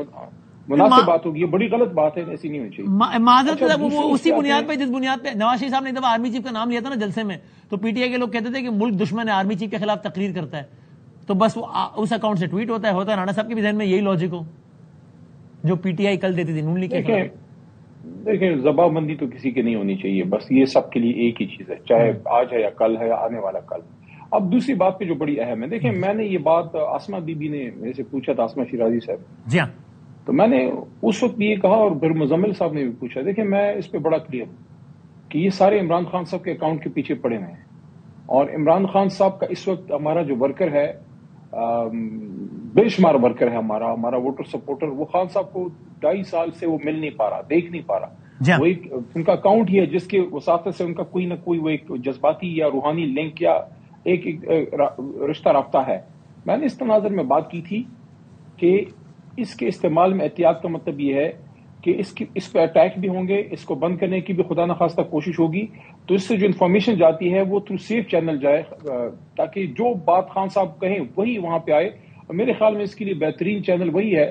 مناسب بات ہوگی؟ یہ بڑی غلط بات ہے, ایسی نہیں ہونی چاہیے. معذرت اسی بنیاد پہ جس بنیاد پہ نواز شریف صاحب نے ایک دفعہ آرمی چیف کا نام لیا تھا نا جلسے میں, تو پی ٹی آئی کے لوگ کہتے تھے کہ ملک دشمن ہے, آرمی چیف کے خلاف تقریر کرتا ہے, تو بس وہ اس اکاؤنٹ سے ٹویٹ ہوتا ہے. رانا صاحب کے بھی ذہن میں یہی لاجک ہو جو پی ٹی آئی کل دیتی تھی نون لیگ کے خلاف. دیکھیں, زبان بندی تو کسی کی نہیں ہونی چاہیے, بس یہ سب کے لیے ایک ہی چیز ہے, چاہے آج ہے یا کل ہے یا آنے والا کل. اب دوسری بات پہ جو بڑی اہم ہے, دیکھیں میں نے یہ بات آسما بی بی نے میرے سے پوچھا تھا, آسما شیرازی صاحب. جی ہاں. تو میں نے اس وقت یہ کہا, اور پھر مزمل صاحب نے بھی پوچھا. دیکھیں میں اس پہ بڑا کلیئر ہوں کہ یہ سارے عمران خان صاحب کے اکاؤنٹ کے پیچھے پڑے ہوئے ہیں, اور عمران خان صاحب کا اس وقت ہمارا جو ورکر ہے, بے شمار ورکر ہے ہمارا ووٹر سپورٹر, وہ خان صاحب کو 2.5 سال سے وہ مل نہیں پا رہا, دیکھ نہیں پا رہا. وہ ایک ان کا اکاؤنٹ ہی ہے جس کے وساطت سے ان کا کوئی نہ کوئی وہ ایک جذباتی یا روحانی لنک یا ایک رشتہ رابطہ ہے. میں نے اس تناظر میں بات کی تھی کہ اس کے استعمال میں احتیاط کا مطلب یہ ہے کہ اس پہ اٹیک بھی ہوں گے, اس کو بند کرنے کی بھی خدا نخواستہ کوشش ہوگی, تو اس سے جو انفارمیشن جاتی ہے وہ تھرو سیف چینل جائے, تاکہ جو بات خان صاحب کہیں وہی وہاں پہ آئے. اور میرے خیال میں اس کے لیے بہترین چینل وہی ہے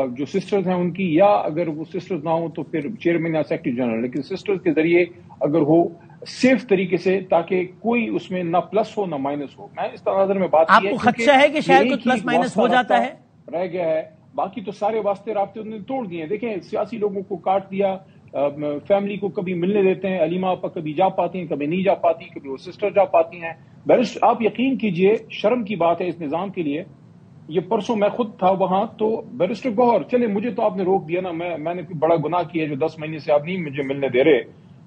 جو سسٹرز ہیں ان کی, یا اگر وہ سسٹرز نہ ہوں تو پھر چیئرمین یا سیکرٹری جنرل, لیکن سسٹرز کے ذریعے اگر ہو سیف طریقے سے, تاکہ کوئی اس میں نہ پلس ہو نہ مائنس ہو. میں اس تناظر میں بات آپ کو خدشہ ہے کہ شاید کچھ پلس مائنس ہو جاتا ہے, رہ گیا ہے, باقی تو سارے واسطے رابطے انہوں نے توڑ دیے. دیکھیں سیاسی لوگوں کو کاٹ دیا, فیملی کو کبھی ملنے دیتے ہیں, علیمہ آپا کبھی جا پاتی ہیں, کبھی نہیں جا پاتی, کبھی وہ سسٹر جا پاتی ہیں. آپ یقین کیجئے, شرم کی بات ہے اس نظام کے لیے. یہ پرسوں میں خود تھا وہاں, تو بیرسٹر گوہر, چلے مجھے تو آپ نے روک دیا نا, میں نے کوئی بڑا گناہ کیا جو 10 مہینے سے آپ نہیں مجھے ملنے دے رہے,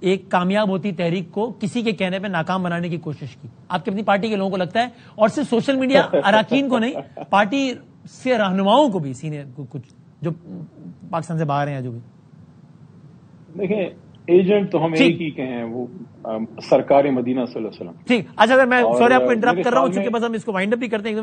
ایک کامیاب ہوتی تحریک کو کسی کے کہنے پہ ناکام بنانے کی کوشش کی. آپ کی اپنی پارٹی کے لوگوں کو لگتا ہے, اور صرف سوشل میڈیا اراکین کو نہیں, پارٹی سے رہنماؤں کو بھی, سینئر کچھ جو پاکستان سے باہر ہیں جو بھی؟ دیکھیں ایجنٹ تو ہم ایک ہی کہیں, وہ سرکار مدینہ صلی اللہ علیہ وسلم. ٹھیک. اچھا اگر میں سوری آپ کو انٹرپٹ کر رہا ہوں, چونکہ بس ہم اس کو وائنڈ اپ بھی کرتے ہیں.